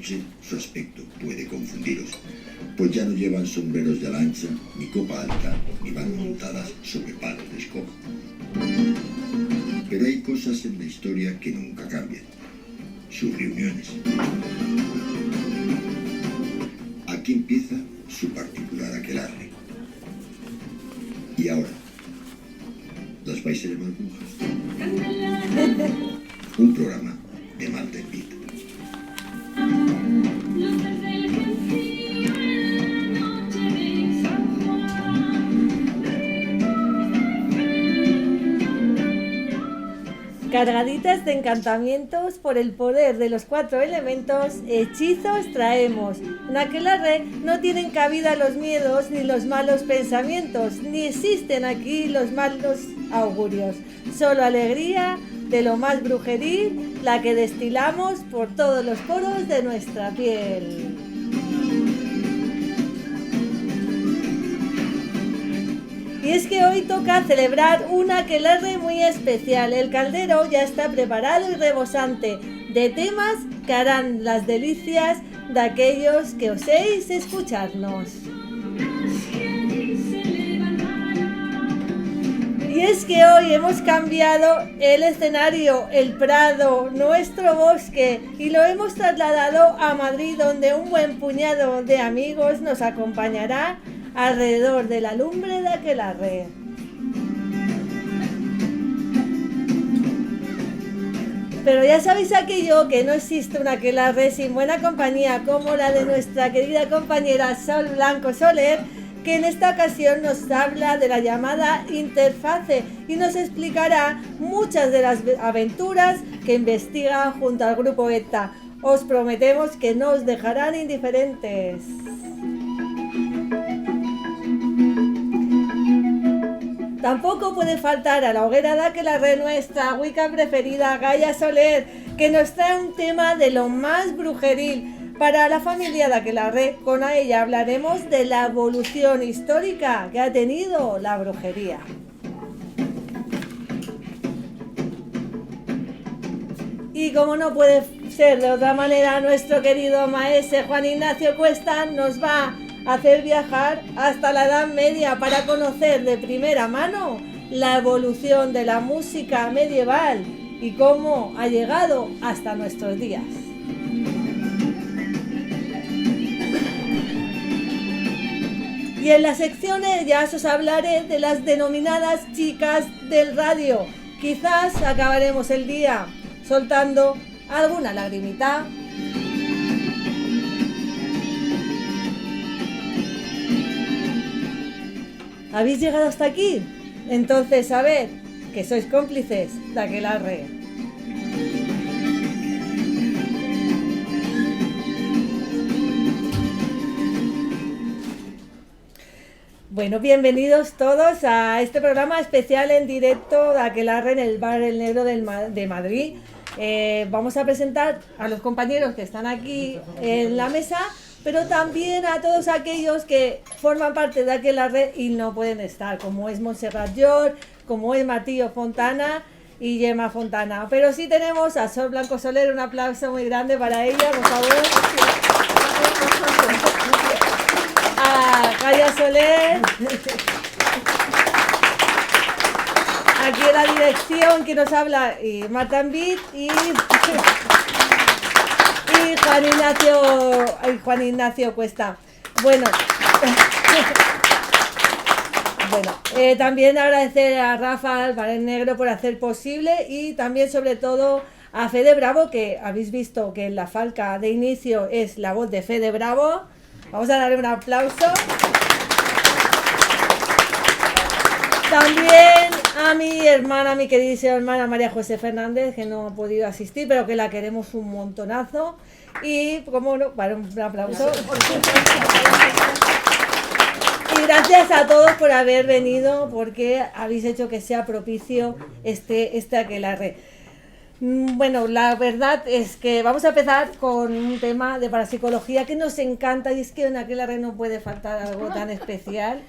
noche su aspecto puede confundiros, pues ya no llevan sombreros de ala ancha, ni copa alta, ni van montadas sobre palos de escoba. Pero hay cosas en la historia que nunca cambian: sus reuniones. Aquí empieza su particular aquelarre. Y ahora, ¿las vais a llamar brujas? Un programa de Malta en Beat. Cargaditas de encantamientos por el poder de los 4 elementos, hechizos traemos. En aquelarre no tienen cabida los miedos ni los malos pensamientos, ni existen aquí los malos augurios. Solo alegría de lo más brujeril, la que destilamos por todos los poros de nuestra piel. Y es que hoy toca celebrar un aquelarre muy especial. El caldero ya está preparado y rebosante de temas que harán las delicias de aquellos que oséis escucharnos. Y es que hoy hemos cambiado el escenario, el Prado, nuestro bosque, y lo hemos trasladado a Madrid, donde un buen puñado de amigos nos acompañará alrededor de la lumbre de aquelarre. Pero ya sabéis aquello, que no existe un aquelarre sin buena compañía, como la de nuestra querida compañera Sol Blanco Soler, que en esta ocasión nos habla de la llamada interfase y nos explicará muchas de las aventuras que investiga junto al grupo ETA. Os prometemos que no os dejarán indiferentes. Tampoco puede faltar a la hoguera de aquelarre nuestra Wicca preferida, Gaia Soler, que nos trae un tema de lo más brujeril para la familia de aquelarre. Con ella hablaremos de la evolución histórica que ha tenido la brujería. Y como no puede ser de otra manera, nuestro querido maese Juan Ignacio Cuesta nos va hacer viajar hasta la Edad Media para conocer de primera mano la evolución de la música medieval y cómo ha llegado hasta nuestros días. Y en las secciones ya os hablaré de las denominadas chicas del radio. Quizás acabaremos el día soltando alguna lagrimita. ¿Habéis llegado hasta aquí? Entonces sabed que sois cómplices de aquelarre. Bueno, bienvenidos todos a este programa especial en directo de aquelarre en el Bar El Negro de Madrid. Vamos a presentar a los compañeros que están aquí en la mesa, pero también a todos aquellos que forman parte de aquelarre y no pueden estar, como es Montserrat George, como es Martillo Fontana y Gemma Fontana. Pero sí tenemos a Sol Blanco Soler, un aplauso muy grande para ella, por favor. A Gaia Soler. Aquí en la dirección que nos habla Malta en Beat y Juan Ignacio Cuesta. Bueno, también agradecer a Rafa Álvarez Negro por hacer posible y también sobre todo a Fede Bravo, que habéis visto que en la falca de inicio es la voz de Fede Bravo. Vamos a darle un aplauso. También a mi hermana, mi queridísima hermana María José Fernández, que no ha podido asistir, pero que la queremos un montonazo. Y, como no, para un aplauso. Y gracias a todos por haber venido, porque habéis hecho que sea propicio este aquelarre. Bueno, la verdad es que vamos a empezar con un tema de parapsicología que nos encanta, y es que en aquelarre no puede faltar algo tan especial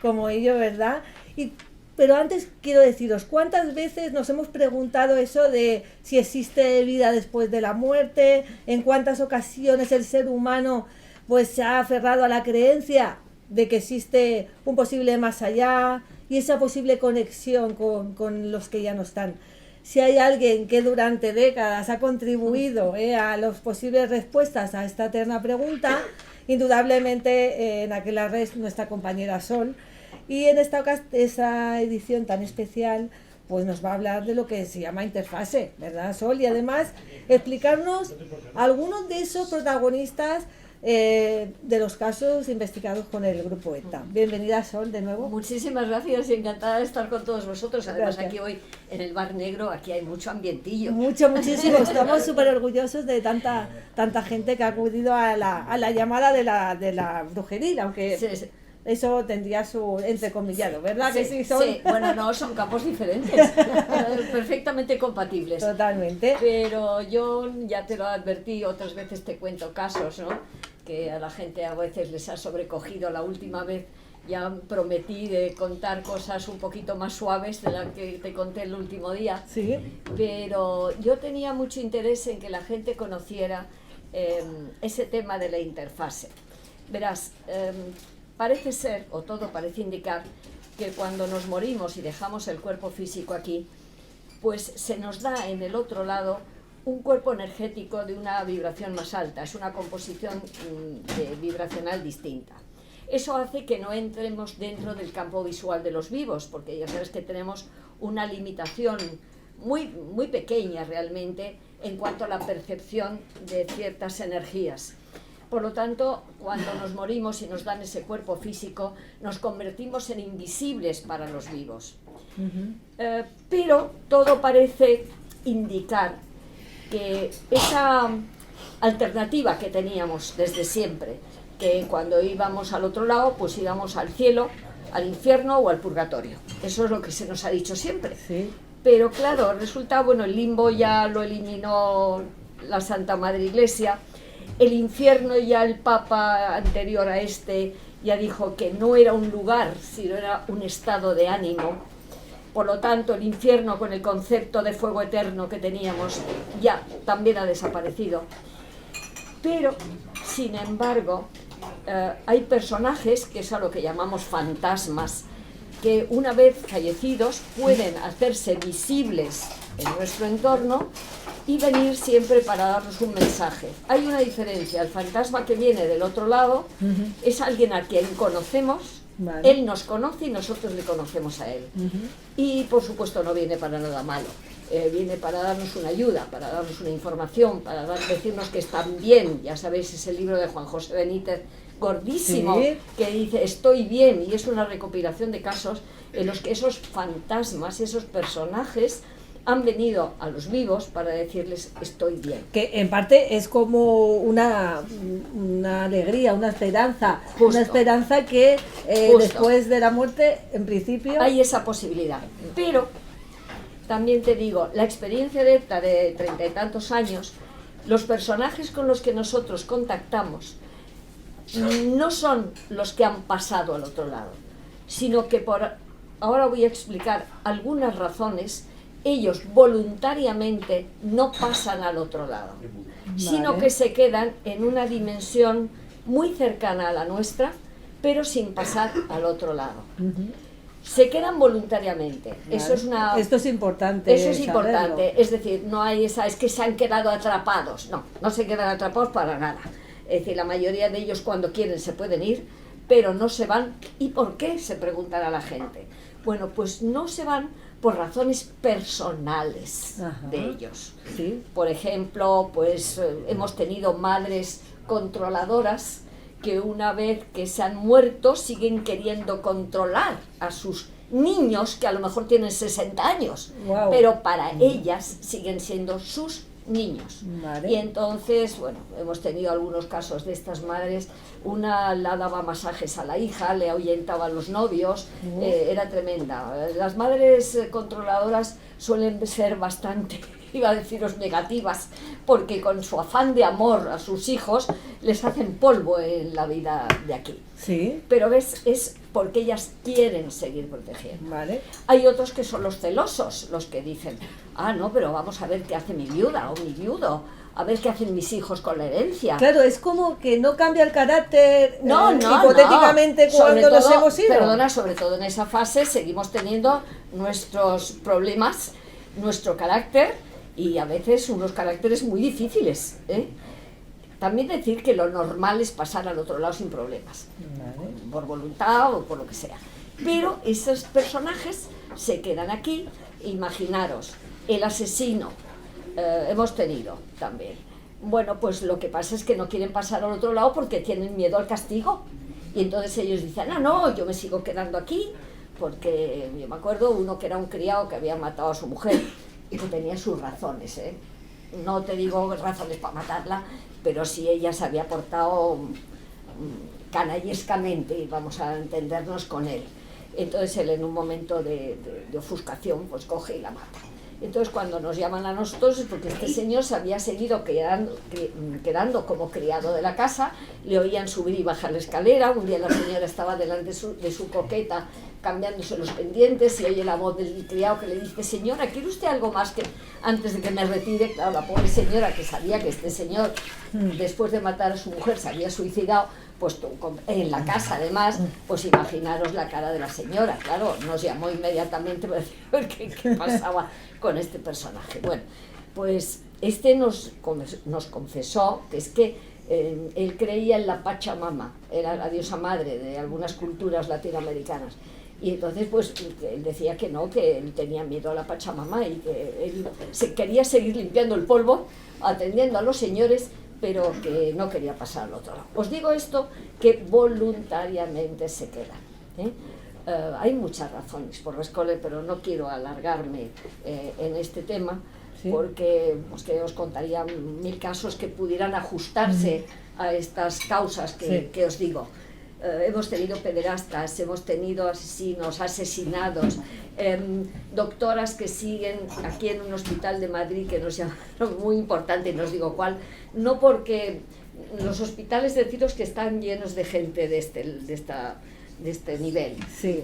como ello, ¿verdad? Y Pero antes quiero deciros, ¿cuántas veces nos hemos preguntado eso de si existe vida después de la muerte? ¿En cuántas ocasiones el ser humano pues se ha aferrado a la creencia de que existe un posible más allá y esa posible conexión con los que ya no están? Si hay alguien que durante décadas ha contribuido a las posibles respuestas a esta eterna pregunta, indudablemente en Aquelarre es nuestra compañera Sol. Y en esa edición tan especial, pues nos va a hablar de lo que se llama interfase, ¿verdad, Sol? Y además explicarnos algunos de esos protagonistas de los casos investigados con el grupo ETA. Bienvenida, Sol, de nuevo. Muchísimas gracias y encantada de estar con todos vosotros. Además, Gracias. aquí hoy en el Bar Negro, aquí hay mucho ambientillo. Muchísimo. Estamos súper orgullosos de tanta gente que ha acudido a la llamada de la brujería, aunque... Sí, sí. Eso tendría su entrecomillado, ¿verdad? Sí, Que sí, son... sí. Bueno, no, son campos diferentes, perfectamente compatibles. Totalmente. Pero yo ya te lo advertí, otras veces te cuento casos, ¿no? Que a la gente a veces les ha sobrecogido. La última vez ya prometí de contar cosas un poquito más suaves de las que te conté el último día. Sí. Pero yo tenía mucho interés en que la gente conociera ese tema de la interfase. Verás, parece ser, o todo parece indicar, que cuando nos morimos y dejamos el cuerpo físico aquí, pues se nos da en el otro lado un cuerpo energético de una vibración más alta, es una composición vibracional distinta. Eso hace que no entremos dentro del campo visual de los vivos, porque ya sabes que tenemos una limitación muy, muy pequeña realmente en cuanto a la percepción de ciertas energías. Por lo tanto, cuando nos morimos y nos dan ese cuerpo físico, nos convertimos en invisibles para los vivos. Pero todo parece indicar que esa alternativa que teníamos desde siempre, que cuando íbamos al otro lado, pues íbamos al cielo, al infierno o al purgatorio. Eso es lo que se nos ha dicho siempre. Sí. Pero claro, resulta, bueno, el limbo ya lo eliminó la Santa Madre Iglesia. El infierno ya el Papa anterior a este ya dijo que no era un lugar, sino era un estado de ánimo. Por lo tanto, el infierno con el concepto de fuego eterno que teníamos ya también ha desaparecido. Pero, sin embargo, hay personajes, que es a lo que llamamos fantasmas, que una vez fallecidos pueden hacerse visibles en nuestro entorno y venir siempre para darnos un mensaje. Hay una diferencia, el fantasma que viene del otro lado es alguien a quien conocemos, Vale. Él nos conoce y nosotros le conocemos a él. Y por supuesto no viene para nada malo, viene para darnos una ayuda, para darnos una información, para decirnos que están bien. Ya sabéis, ese libro de Juan José Benítez, gordísimo, Sí. que dice estoy bien, y es una recopilación de casos en los que esos fantasmas, esos personajes han venido a los vivos para decirles estoy bien. Que en parte es como una alegría, una esperanza. Justo. Una esperanza que Justo. después de la muerte, en principio... Hay esa posibilidad. Pero también te digo, la experiencia de ETA de 30 y tantos años, los personajes con los que nosotros contactamos no son los que han pasado al otro lado, sino que ahora voy a explicar algunas razones. Ellos voluntariamente no pasan al otro lado, sino Vale. que se quedan en una dimensión muy cercana a la nuestra, pero sin pasar al otro lado. Se quedan voluntariamente. Vale. Eso es una... Esto es importante. Eso es saberlo. importante, es decir, no hay es que se han quedado atrapados, no se quedan atrapados para nada. Es decir, la mayoría de ellos cuando quieren se pueden ir, pero no se van. ¿Y por qué? Se preguntará la gente. Bueno, pues no se van por razones personales Ajá. de ellos. Sí. Por ejemplo, pues hemos tenido madres controladoras que una vez que se han muerto siguen queriendo controlar a sus niños que a lo mejor tienen 60 años, Guau. pero para ellas siguen siendo sus niños. Vale. Y entonces, bueno, hemos tenido algunos casos de estas madres. Una la daba masajes a la hija, le ahuyentaba a los novios, era tremenda. Las madres controladoras suelen ser bastante, iba a deciros, negativas, porque con su afán de amor a sus hijos les hacen polvo en la vida de aquí. Sí. Pero ves, es porque ellas quieren seguir protegiendo. Vale. Hay otros que son los celosos, los que dicen, ah, no, pero vamos a ver qué hace mi viuda o mi viudo, a ver qué hacen mis hijos con la herencia. Claro, es como que no cambia el carácter No, hipotéticamente no. cuando Sobre nos todo, hemos ido. Perdona, sobre todo en esa fase seguimos teniendo nuestros problemas, nuestro carácter y a veces unos caracteres muy difíciles, ¿eh? También decir que lo normal es pasar al otro lado sin problemas, Vale. por voluntad o por lo que sea. Pero esos personajes se quedan aquí. Imaginaros, el asesino, hemos tenido también. Bueno, pues lo que pasa es que no quieren pasar al otro lado porque tienen miedo al castigo. Y entonces ellos dicen, ah, no, yo me sigo quedando aquí, porque yo me acuerdo uno que era un criado que había matado a su mujer y que tenía sus razones, ¿eh? No te digo razones para matarla, pero sí ella se había portado canallescamente, y vamos a entendernos con él. Entonces él en un momento de ofuscación pues coge y la mata. Entonces cuando nos llaman a nosotros es porque este señor se había seguido quedando como criado de la casa, le oían subir y bajar la escalera, un día la señora estaba delante de su coqueta cambiándose los pendientes y oye la voz del criado que le dice, señora, ¿quiere usted algo más que antes de que me retire? Claro, la pobre señora que sabía que este señor después de matar a su mujer se había suicidado, pues en la casa además, pues imaginaros la cara de la señora, claro, nos llamó inmediatamente para decir qué pasaba con este personaje. Bueno, pues este nos confesó que es que él creía en la Pachamama, era la diosa madre de algunas culturas latinoamericanas, y entonces pues él decía que no, que él tenía miedo a la Pachamama y que él quería seguir limpiando el polvo, atendiendo a los señores, pero que no quería pasar al otro lado. Os digo esto, que voluntariamente se quedan, ¿eh? Hay muchas razones por las cuales, pero no quiero alargarme en este tema, ¿sí? Porque pues, que os contaría 1000 casos que pudieran ajustarse a estas causas que os digo. Hemos tenido pederastas, hemos tenido asesinos, asesinados, doctoras que siguen aquí en un hospital de Madrid que nos llamaron muy importante, no os digo cuál, no porque los hospitales, deciros que están llenos de gente de este nivel, sí.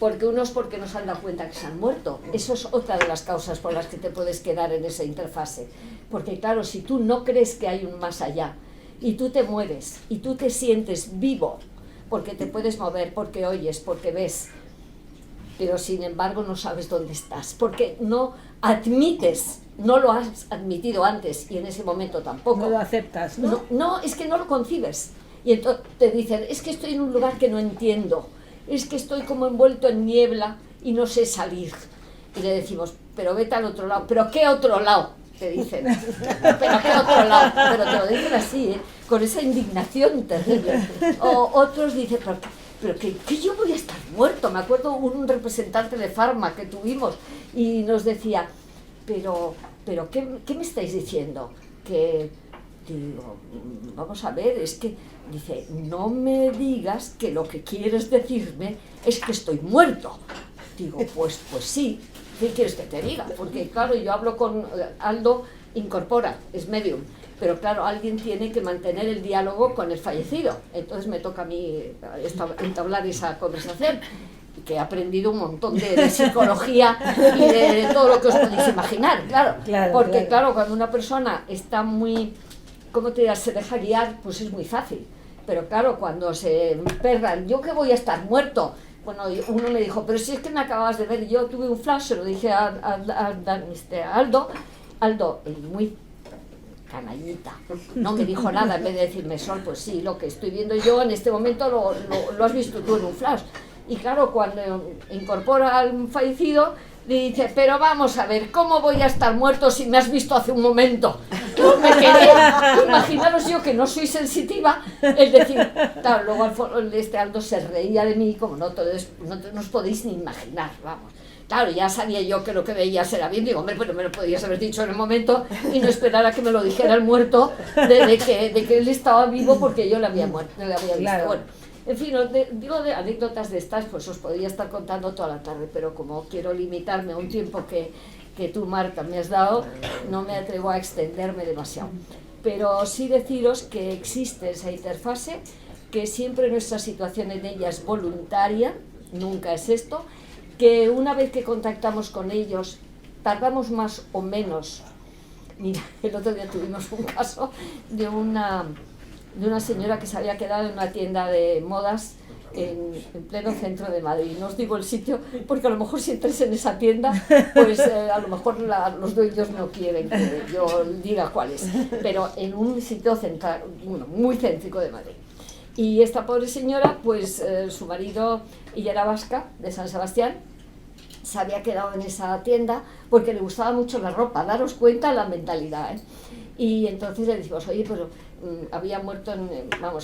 Porque unos porque no se han dado cuenta que se han muerto, eso es otra de las causas por las que te puedes quedar en esa interfase, porque claro, si tú no crees que hay un más allá, y tú te mueres, y tú te sientes vivo, porque te puedes mover, porque oyes, porque ves, pero sin embargo no sabes dónde estás, porque no admites, no lo has admitido antes, y en ese momento tampoco. No lo aceptas, ¿no? No, es que no lo concibes, y entonces te dicen, es que estoy en un lugar que no entiendo, es que estoy como envuelto en niebla, y no sé salir, y le decimos, pero vete al otro lado, ¿pero qué otro lado? Te dicen, pero qué otro lado, pero te lo dicen así, con esa indignación terrible. O otros dicen, pero que yo voy a estar muerto. Me acuerdo un representante de Pharma que tuvimos y nos decía, pero ¿qué me estáis diciendo? Que digo, vamos a ver, es que dice, no me digas que lo que quieres decirme es que estoy muerto. Digo, pues sí. ¿Qué quieres que te diga? Porque claro, yo hablo con Aldo, incorpora, es medium, pero claro, alguien tiene que mantener el diálogo con el fallecido, entonces me toca a mí entablar esa conversación, que he aprendido un montón de psicología y de todo lo que os podéis imaginar, claro, porque claro, cuando una persona está muy, ¿cómo te dirás?, se deja guiar, pues es muy fácil, pero claro, cuando se emperran, yo que voy a estar muerto. Bueno, uno me dijo, pero si es que me acabas de ver, yo tuve un flash, se lo dije a Aldo, muy canallita, no me dijo nada, en vez de decirme, Sol, pues sí, lo que estoy viendo yo en este momento lo has visto tú en un flash. Y claro, cuando incorpora al fallecido, le dice, pero vamos a ver, ¿cómo voy a estar muerto si me has visto hace un momento? Yo me quedé, imaginaros yo que no soy sensitiva, es decir, claro, luego Aldo se reía de mí, como no os podéis ni imaginar, vamos. Claro, ya sabía yo que lo que veías era bien, digo, hombre, pero me lo podías haber dicho en el momento y no esperar a que me lo dijera el muerto de que él estaba vivo porque yo le había visto. Claro. Bueno, en fin, digo de anécdotas de estas, pues os podría estar contando toda la tarde, pero como quiero limitarme a un tiempo que tú, Marta, me has dado, no me atrevo a extenderme demasiado. Pero sí deciros que existe esa interfase que siempre nuestra situación en ella es voluntaria, nunca es esto, que una vez que contactamos con ellos tardamos más o menos. Mira, el otro día tuvimos un caso de una señora que se había quedado en una tienda de modas en pleno centro de Madrid. No os digo el sitio porque a lo mejor si entréis en esa tienda, pues a lo mejor los dueños no quieren que yo diga cuál es, pero en un sitio central, muy céntrico de Madrid. Y esta pobre señora, pues su marido, ella era vasca, de San Sebastián, se había quedado en esa tienda porque le gustaba mucho la ropa, daros cuenta la mentalidad, ¿eh? Y entonces le decimos, oye, pero había muerto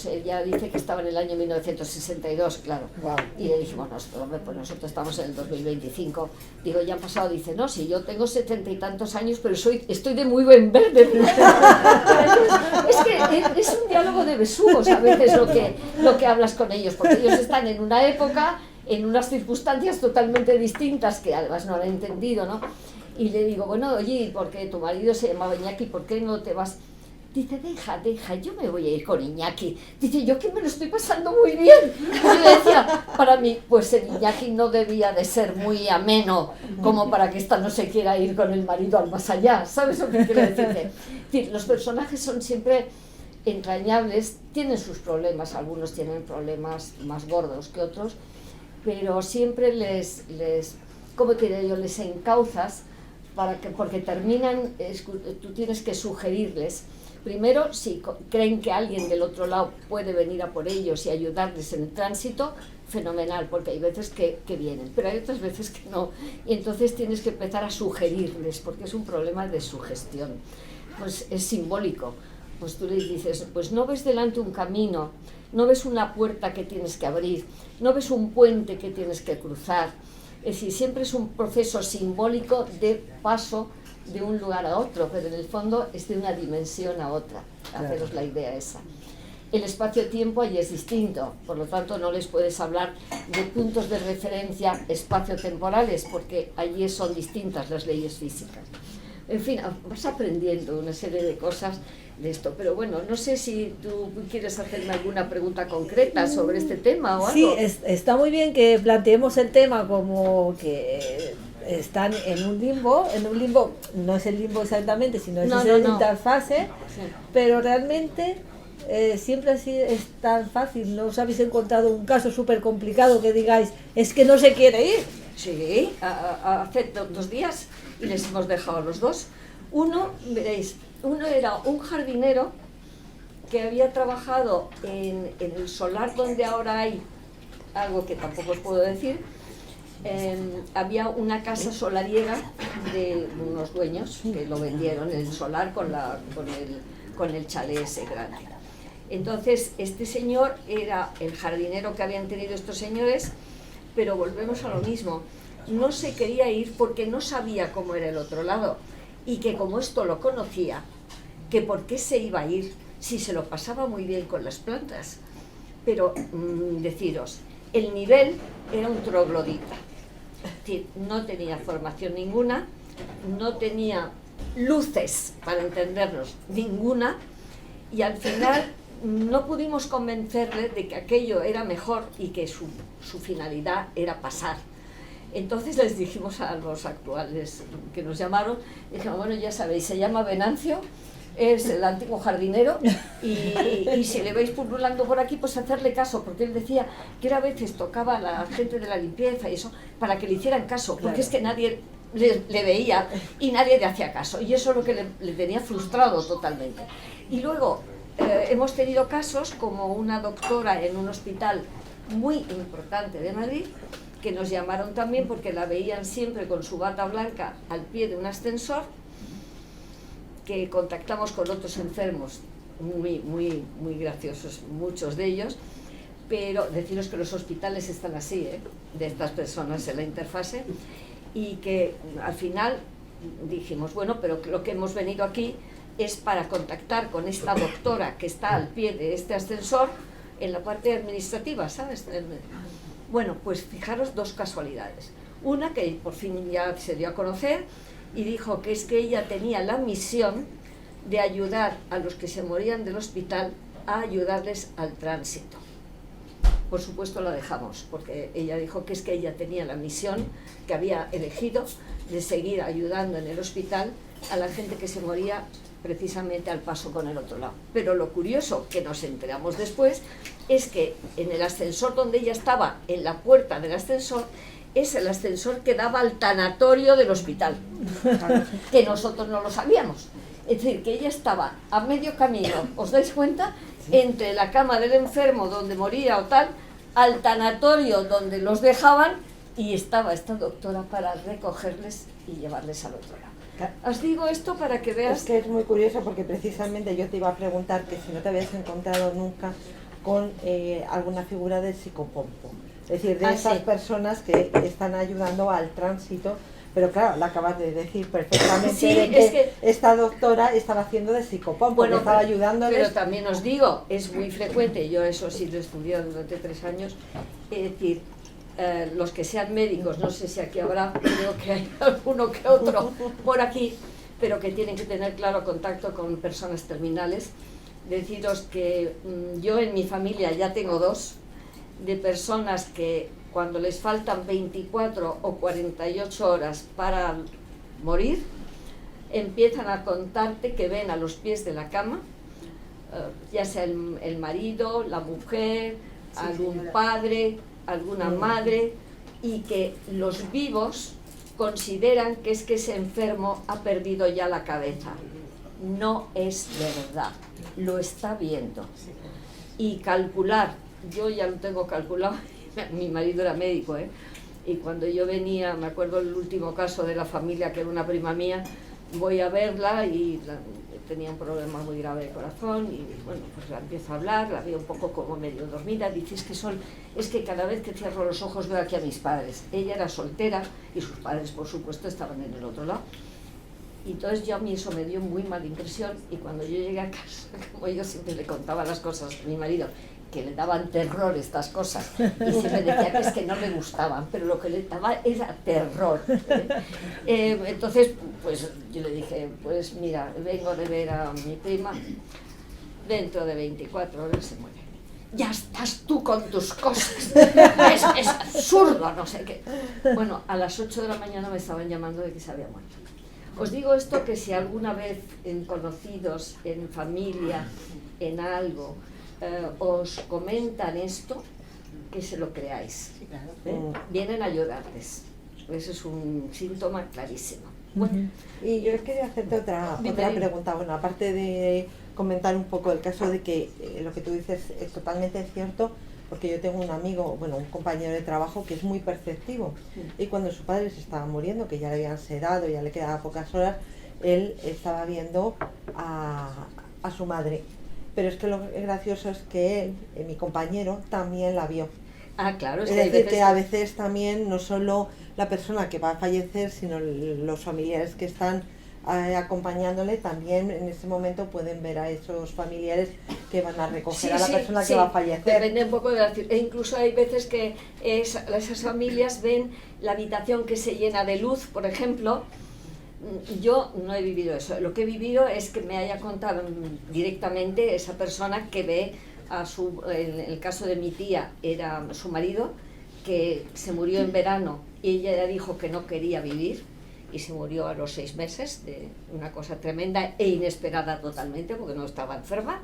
ella dice que estaba en el año 1962, claro. Wow. Y le dijimos, pues nosotros estamos en el 2025. Digo, ya han pasado. Dice, no, si yo tengo 70 y tantos años, pero estoy de muy buen verde. Es que es un diálogo de besugos a veces lo que hablas con ellos, porque ellos están en una época, en unas circunstancias totalmente distintas, que además no lo han entendido, ¿no? Y le digo, bueno, oye, porque tu marido se llamaba Iñaki, ¿por qué no te vas? Dice, deja, yo me voy a ir con Iñaki. Dice, yo que me lo estoy pasando muy bien. Y yo decía, para mí, pues el Iñaki no debía de ser muy ameno como para que esta no se quiera ir con el marido al más allá. ¿Sabes lo que quiero decirte? Es decir, los personajes son siempre entrañables, tienen sus problemas, algunos tienen problemas más gordos que otros, pero siempre ¿cómo te diré yo? Les encauzas porque terminan, tú tienes que sugerirles. Primero, si creen que alguien del otro lado puede venir a por ellos y ayudarles en el tránsito, fenomenal, porque hay veces que vienen, pero hay otras veces que no. Y entonces tienes que empezar a sugerirles, porque es un problema de sugestión. Pues es simbólico. Pues tú les dices, pues no ves delante un camino, no ves una puerta que tienes que abrir, no ves un puente que tienes que cruzar. Es decir, siempre es un proceso simbólico de paso de un lugar a otro, pero en el fondo es de una dimensión a otra. Haceros la idea esa. El espacio-tiempo ahí es distinto, por lo tanto no les puedes hablar de puntos de referencia espacio-temporales, porque allí son distintas las leyes físicas. En fin, vas aprendiendo una serie de cosas de esto, pero bueno, no sé si tú quieres hacerme alguna pregunta concreta sobre este tema o algo. Sí, está muy bien que planteemos el tema como que están en un limbo, no es el limbo exactamente, sino es esa interfase, sí. Pero realmente siempre así es tan fácil. ¿No os habéis encontrado un caso súper complicado que digáis, es que no se quiere ir? Sí, hace 2 días y les hemos dejado los dos. Uno era un jardinero que había trabajado en el solar donde ahora hay algo que tampoco os puedo decir. Había una casa solariega de unos dueños que lo vendieron, el solar con el chalet ese grande. Entonces este señor era el jardinero que habían tenido estos señores, pero volvemos a lo mismo, no se quería ir porque no sabía cómo era el otro lado, y que como esto lo conocía, que por qué se iba a ir si se lo pasaba muy bien con las plantas. Pero deciros, el nivel era un troglodita. Es decir, no tenía formación ninguna, no tenía luces, para entendernos, ninguna, y al final no pudimos convencerle de que aquello era mejor y que su finalidad era pasar. Entonces les dijimos a los actuales que nos llamaron, dijimos, bueno, ya sabéis, se llama Venancio, es el antiguo jardinero, y si le veis pululando por aquí, pues hacerle caso, porque él decía que a veces tocaba a la gente de la limpieza y eso, para que le hicieran caso, porque claro, es que nadie le veía y nadie le hacía caso, y eso es lo que le tenía frustrado totalmente. Y luego hemos tenido casos como una doctora en un hospital muy importante de Madrid, que nos llamaron también porque la veían siempre con su bata blanca al pie de un ascensor, que contactamos con otros enfermos muy graciosos, muchos de ellos, pero deciros que los hospitales están así, de estas personas en la interfase, y que al final dijimos, bueno, pero lo que hemos venido aquí es para contactar con esta doctora que está al pie de este ascensor en la parte administrativa, ¿sabes? Bueno, pues fijaros 2 casualidades. Una que por fin ya se dio a conocer y dijo que es que ella tenía la misión de ayudar a los que se morían del hospital a ayudarles al tránsito. por supuesto la dejamos, porque ella dijo que es que ella tenía la misión que había elegido de seguir ayudando en el hospital a la gente que se moría precisamente al paso con el otro lado. Pero lo curioso, que nos enteramos después, es que en el ascensor donde ella estaba, en la puerta del ascensor, es el ascensor que daba al tanatorio del hospital, que nosotros no lo sabíamos. Es decir, que ella estaba a medio camino, ¿os dais cuenta? Entre la cama del enfermo donde moría o tal, al tanatorio donde los dejaban, y estaba esta doctora para recogerles y llevarles al otro lado. Os digo esto para que veas... Es que es muy curioso, porque precisamente yo te iba a preguntar que si no te habías encontrado nunca con alguna figura del psicopompo, es decir, de esas personas que están ayudando al tránsito. Pero claro, la acabas de decir perfectamente, Sí, de que, es que esta doctora estaba haciendo de psicopompo, bueno, que estaba ayudándoles. Pero también os digo, es muy frecuente, yo eso sí lo he estudiado durante 3 años, es decir, los que sean médicos, no sé si aquí habrá, creo que hay alguno que otro por aquí, pero que tienen que tener claro contacto con personas terminales. Deciros que yo en mi familia ya tengo 2 de personas que cuando les faltan 24 o 48 horas para morir, empiezan a contarte que ven a los pies de la cama, ya sea el marido, la mujer, algún padre, alguna madre, y que los vivos consideran que es que ese enfermo ha perdido ya la cabeza. No es verdad, lo está viendo. Y calcular, yo ya lo tengo calculado, mi marido era médico, y cuando yo venía, me acuerdo el último caso de la familia, que era una prima mía, voy a verla y tenía un problema muy grave de corazón, y bueno, pues la empiezo a hablar, la veo un poco como medio dormida, dice, es que cada vez que cierro los ojos veo aquí a mis padres. Ella era soltera y sus padres, por supuesto, estaban en el otro lado. Y entonces yo a mí eso me dio muy mala impresión, y cuando yo llegué a casa, como yo siempre le contaba las cosas a mi marido, que le daban terror estas cosas, y se me decía que es que no me gustaban, pero lo que le daba era terror. Entonces, pues yo le dije, pues mira, vengo de ver a mi prima, dentro de 24 horas se muere. Ya estás tú con tus cosas, es absurdo, no sé qué. Bueno, a las 8 de la mañana me estaban llamando de que se había muerto. Os digo esto, que si alguna vez en conocidos, en familia, en algo, os comentan esto, que se lo creáis. Vienen a ayudarles. Eso es un síntoma clarísimo. Bueno, Y yo quería hacerte otra pregunta. Bueno, aparte de comentar un poco el caso de que lo que tú dices es totalmente cierto, porque yo tengo un amigo, bueno, un compañero de trabajo que es muy perceptivo, y cuando su padre se estaba muriendo, que ya le habían sedado, ya le quedaban pocas horas, él estaba viendo a su madre. Pero es que lo gracioso es que él, mi compañero, también la vio. claro, Es decir, que a veces también no solo la persona que va a fallecer, sino los familiares que están acompañándole, también en ese momento pueden ver a esos familiares que van a recoger a la persona que va a fallecer. Depende un poco de la circunstancia. E incluso hay veces que esas familias ven la habitación que se llena de luz, por ejemplo. Yo no he vivido eso. Lo que he vivido es que me haya contado directamente esa persona que ve en el caso de mi tía, era su marido, que se murió en verano, y ella dijo que no quería vivir, y se murió a los 6 meses, de una cosa tremenda e inesperada totalmente, porque no estaba enferma.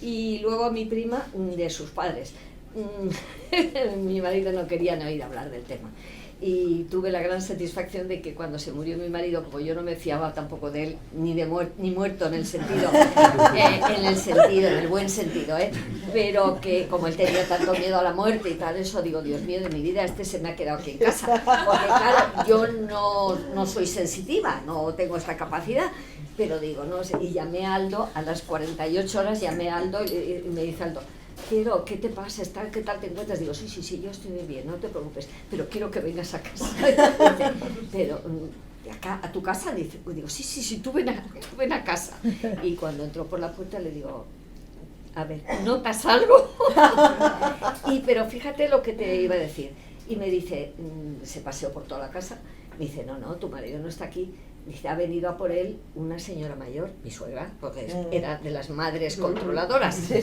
Y luego a mi prima, de sus padres. Mi marido no quería ni oír hablar del tema. Y tuve la gran satisfacción de que cuando se murió mi marido, como yo no me fiaba tampoco de él, ni muerto en el sentido, en el buen sentido, pero que como él tenía tanto miedo a la muerte y tal, eso digo, Dios mío de mi vida, se me ha quedado aquí en casa, porque claro, yo no soy sensitiva, no tengo esta capacidad, pero digo, no sé, y llamé a Aldo, a las 48 horas llamé a Aldo y me dice Aldo, quiero, ¿qué te pasa? ¿Qué tal te encuentras? Digo, sí, yo estoy bien, no te preocupes, pero quiero que vengas a casa. Pero, acá, ¿a tu casa? Digo, sí, tú ven a casa. Y cuando entró por la puerta le digo, a ver, ¿notas algo? Pero fíjate lo que te iba a decir. Y me dice, se paseó por toda la casa, me dice, no, tu marido no está aquí. dice, ha venido a por él una señora mayor, mi suegra, porque era de las madres controladoras. Y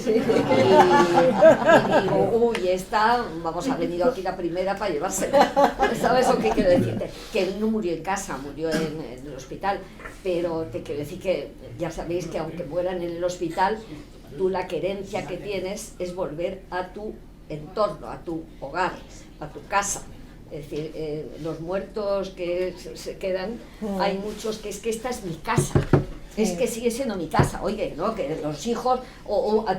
digo, uy, esta, vamos, ha venido aquí la primera para llevársela. ¿Sabes lo que quiero decirte? Que él no murió en casa, murió en el hospital, pero te quiero decir que ya sabéis que aunque mueran en el hospital, tú la querencia que tienes es volver a tu entorno, a tu hogar, a tu casa. Es decir, los muertos que se quedan, hay muchos que es que esta es mi casa, es que sigue siendo mi casa. Oye, ¿no? Que los hijos,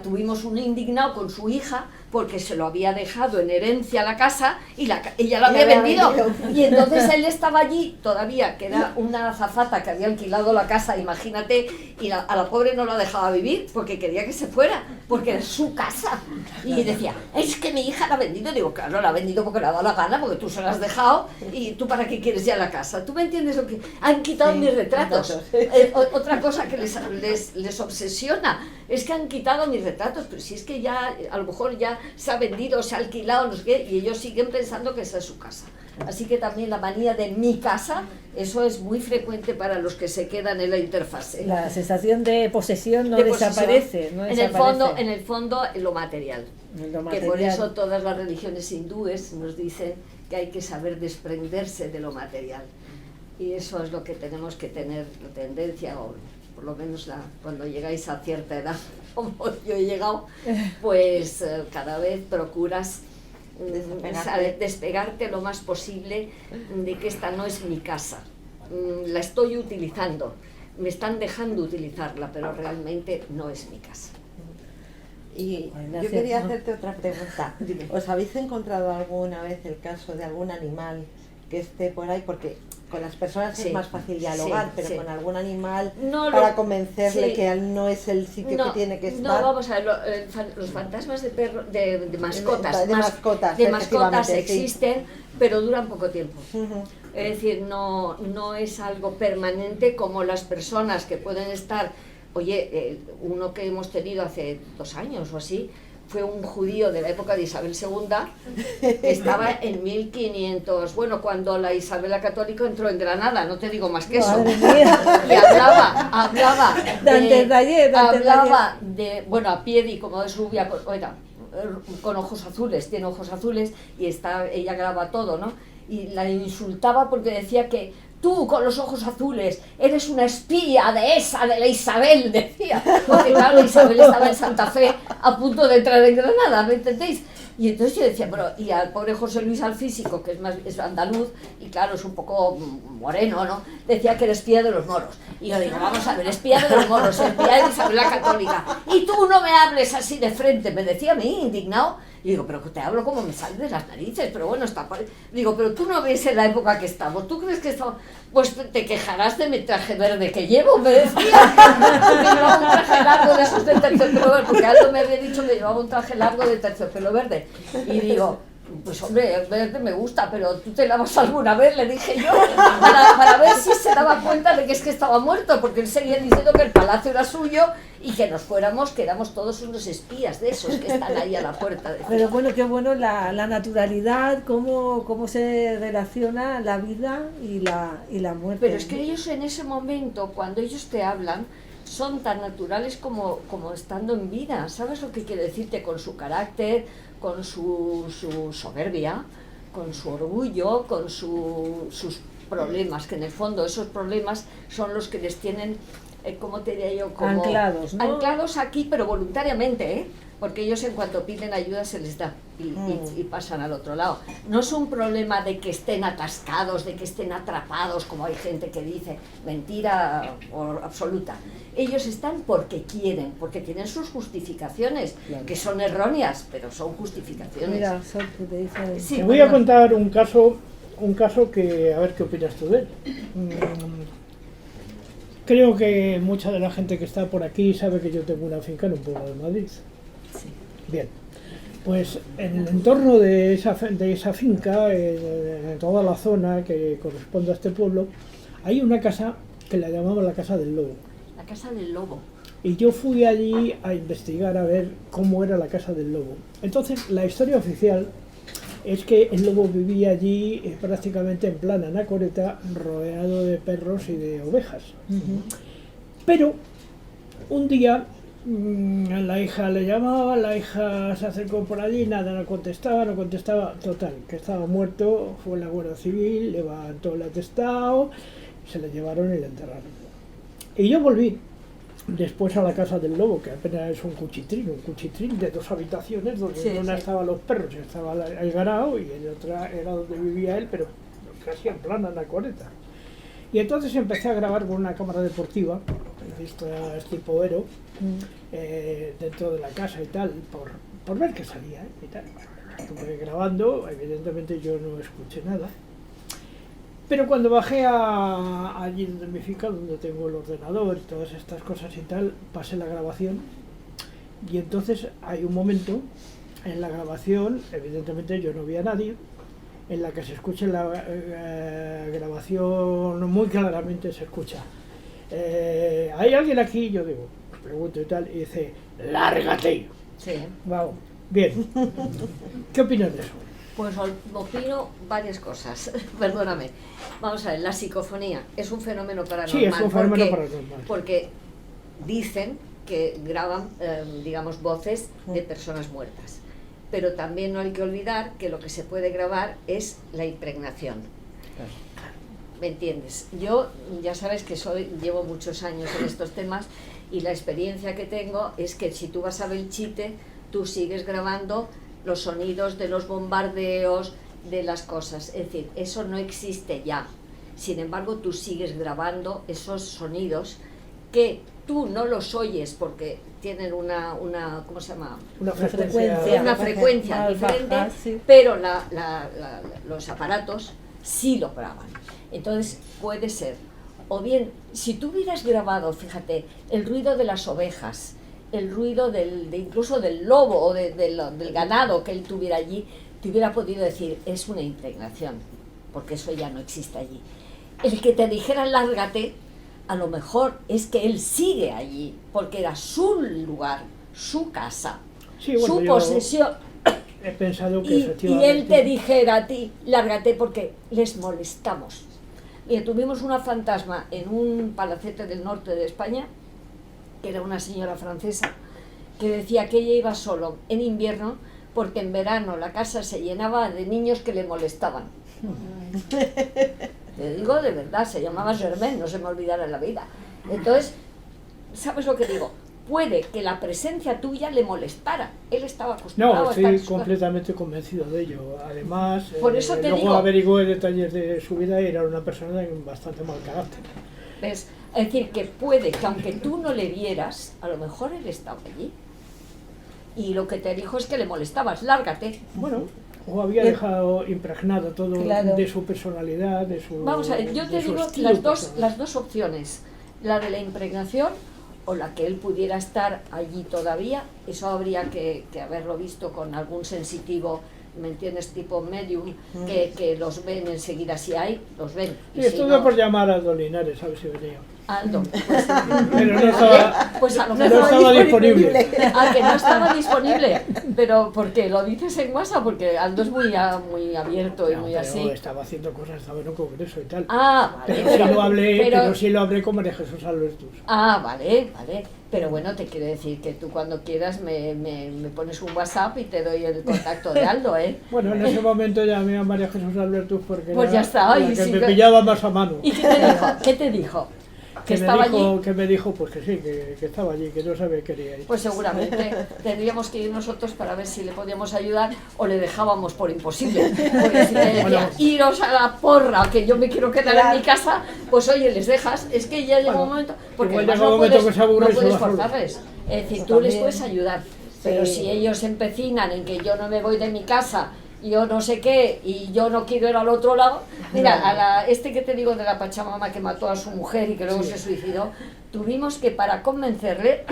tuvimos un indignado con su hija porque se lo había dejado en herencia a la casa y ella la había vendido. Y entonces él estaba allí todavía, que era una azafata que había alquilado la casa, imagínate, y a la pobre no la dejaba vivir porque quería que se fuera, porque era su casa. Y decía, es que mi hija la ha vendido. Digo, claro, la ha vendido porque le ha dado la gana, porque tú se la has dejado y tú para qué quieres ya la casa. ¿Tú me entiendes lo que? Han quitado mis retratos. Otra cosa que les obsesiona es que han quitado mis retratos, pero si es que ya, a lo mejor ya se ha vendido, se ha alquilado, no sé qué, y ellos siguen pensando que esa es su casa. Así que también la manía de mi casa, eso es muy frecuente para los que se quedan en la interfase. La sensación de posesión no desaparece. En el fondo, lo material. Que por eso todas las religiones hindúes nos dicen que hay que saber desprenderse de lo material. Y eso es lo que tenemos que tener la tendencia, o por lo menos cuando llegáis a cierta edad, como yo he llegado, pues cada vez procuras despegarte lo más posible de que esta no es mi casa. La estoy utilizando, me están dejando utilizarla, pero realmente no es mi casa. Y yo quería hacerte otra pregunta. ¿Os habéis encontrado alguna vez el caso de algún animal que esté por ahí? Porque con las personas es más fácil dialogar, pero con algún animal para convencerle que no es el sitio que tiene que estar. No, vamos a ver, los fantasmas de mascotas, de mascotas existen, pero duran poco tiempo. Es decir, no es algo permanente como las personas que pueden estar. Oye, uno que hemos tenido hace 2 años o así, fue un judío de la época de Isabel II, que estaba en 1500, bueno, cuando la Isabel la Católica entró en Granada, no te digo más que eso. Y hablaba de, bueno, a Piedi, como es rubia, con ojos azules, tiene ojos azules, y ella graba todo, ¿no? Y la insultaba porque decía que tú con los ojos azules eres una espía de la Isabel, decía. Porque claro, la Isabel estaba en Santa Fe a punto de entrar en Granada, ¿me entendéis? Y entonces yo decía, pero y al pobre José Luis Alfísico, que es andaluz, y claro, es un poco moreno, ¿no? Decía que era espía de los moros. Y yo digo, vamos a ver, espía de los moros, espía de Isabel la Católica. Y tú no me hables así de frente, me decía a mí, indignado. Y digo, pero te hablo como me sale de las narices, pero bueno, digo, pero tú no ves en la época que estamos, ¿tú crees que estamos? Pues te quejarás de mi traje verde que llevo, me decía. Porque llevaba un traje largo de esos de terciopelo verde, porque algo me había dicho que llevaba un traje largo de terciopelo verde. Y digo, pues hombre, el verde me gusta, pero tú te lavas alguna vez, le dije yo, para ver si se daba cuenta de que es que estaba muerto, porque él seguía diciendo que el palacio era suyo y que nos fuéramos, que éramos todos unos espías de esos que están ahí a la puerta. Pero bueno, qué bueno la naturalidad, cómo se relaciona la vida y la muerte. Pero es que ellos en ese momento, cuando ellos te hablan, son tan naturales como estando en vida. ¿Sabes lo que quiere decirte? Con su carácter, con su soberbia, con su orgullo, con sus problemas, que en el fondo esos problemas son los que les tienen, ¿cómo te diría yo? Como anclados, ¿no? Anclados aquí, pero voluntariamente, ¿eh? Porque ellos en cuanto piden ayuda se les da y pasan al otro lado. No es un problema de que estén atascados, de que estén atrapados, como hay gente que dice, mentira absoluta. Ellos están porque quieren, porque tienen sus justificaciones, claro, que son erróneas, pero son justificaciones. Mira, Sol, que te dice... Sí, te voy a contar un caso que, a ver qué opinas tú de él. Creo que mucha de la gente que está por aquí sabe que yo tengo una finca en un pueblo de Madrid. Sí. Bien, pues en el entorno de esa finca, en toda la zona que corresponde a este pueblo, hay una casa que la llamamos la Casa del Lobo. La Casa del Lobo. Y yo fui allí a investigar a ver cómo era la Casa del Lobo. Entonces, la historia oficial es que el lobo vivía allí prácticamente en plan anacoreta, rodeado de perros y de ovejas. Pero un día la hija le llamaba, la hija se acercó por allí, nada, no contestaba, total, que estaba muerto, fue la Guardia Civil, levantó el atestado, se le llevaron y le enterraron. Y yo volví después a la casa del lobo, que apenas es un cuchitrín de 2 habitaciones, donde en una estaban los perros y estaba el ganado, y en otra era donde vivía él, pero casi en plan anacoreta. Y entonces empecé a grabar con una cámara deportiva, estas tipo Aero, dentro de la casa y tal, por ver qué salía y tal. Estuve grabando, evidentemente yo no escuché nada. Pero cuando bajé allí donde me fica, donde tengo el ordenador y todas estas cosas y tal, pasé la grabación y entonces hay un momento en la grabación, evidentemente yo no vi a nadie, en la que se escucha la grabación muy claramente, se escucha. ¿Hay alguien aquí? Yo digo, pregunto y tal, y dice, ¡lárgate! Sí. Wow. Bien. ¿Qué opinas de eso? Pues opino varias cosas, perdóname. Vamos a ver, la psicofonía es un fenómeno paranormal. Sí, es un fenómeno paranormal. Porque dicen que graban, digamos, voces de personas muertas. Pero también no hay que olvidar que lo que se puede grabar es la impregnación. Claro. ¿Me entiendes? Yo, ya sabes que llevo muchos años en estos temas y la experiencia que tengo es que si tú vas a Belchite, tú sigues grabando los sonidos de los bombardeos, de las cosas. Es decir, eso no existe ya. Sin embargo, tú sigues grabando esos sonidos que tú no los oyes porque tienen una ¿cómo se llama? Una frecuencia diferente, baja, sí. pero los aparatos sí lo graban. Entonces puede ser, o bien, si tú hubieras grabado, fíjate, el ruido de las ovejas, el ruido incluso del lobo o del ganado que él tuviera allí, te hubiera podido decir, es una impregnación, porque eso ya no existe allí. El que te dijera lárgate, a lo mejor es que él sigue allí, porque era su lugar, su casa, Sí, bueno, su yo posesión. he pensado que Y efectivamente... él te dijera a ti, lárgate porque les molestamos. Mira, tuvimos una fantasma en un palacete del norte de España, que era una señora francesa, que decía que ella iba solo en invierno porque en verano la casa se llenaba de niños que le molestaban. Te digo de verdad, se llamaba Germaine, no se me olvidará en la vida. Entonces, ¿sabes lo que digo? Puede que la presencia tuya le molestara. Él estaba acostumbrado No, a estar en estoy su casa. completamente convencido de ello. Además, Por eso te luego digo- averigué detalles de su vida y era una persona de bastante mal carácter. ¿Ves? Es decir, que puede que aunque tú no le vieras, a lo mejor él estaba allí. Y lo que te dijo es que le molestabas, lárgate. Bueno, o había dejado impregnado todo Claro. de su personalidad, de su... Vamos a ver, yo te de su digo estilo las personal. dos opciones, la de la impregnación o la que él pudiera estar allí todavía, eso habría que haberlo visto con algún sensitivo, ¿me entiendes? Tipo medium, que los ven enseguida, si hay, los ven. Sí, Y si estuve no, por llamar a Aldo Linares, a ver si venía. Aldo, pues, Pero no estaba, pues a lo no mejor... estaba disponible. Ah, que no estaba disponible, pero ¿por qué? ¿Lo dices en WhatsApp? Porque Aldo es muy abierto y No, muy pero así. estaba haciendo cosas, estaba en un congreso y tal. Ah, vale. Pero sí lo hablé con María Jesús Albertus. Ah, vale. Pero bueno, te quiero decir que tú cuando quieras me pones un WhatsApp y te doy el contacto de Aldo, ¿eh? Bueno, en ese momento llamé a María Jesús Albertus porque Pues era ya está, la y que sí me que- pillaba más a mano. ¿Y qué te dijo? ¿Qué te dijo? ¿Que estaba allí? Que me dijo pues que sí, que estaba allí, que no sabía qué quería ir. Pues seguramente tendríamos que ir nosotros para ver si le podíamos ayudar o le dejábamos por imposible. Porque si le decía, Bueno. iros a la porra, que yo me quiero quedar en mi casa, pues oye, les dejas. Es que ya llega Bueno, un momento, porque igual además llega un no momento puedes, que se aburre no y se puedes va solo. forzarles. Es decir, Eso tú les también. puedes ayudar, pero si ellos se empecinan en que yo no me voy de mi casa, yo no sé qué, y yo no quiero ir al otro lado. Mira, este que te digo de la Pachamama que mató a su mujer y que luego se suicidó, tuvimos que, para convencerle,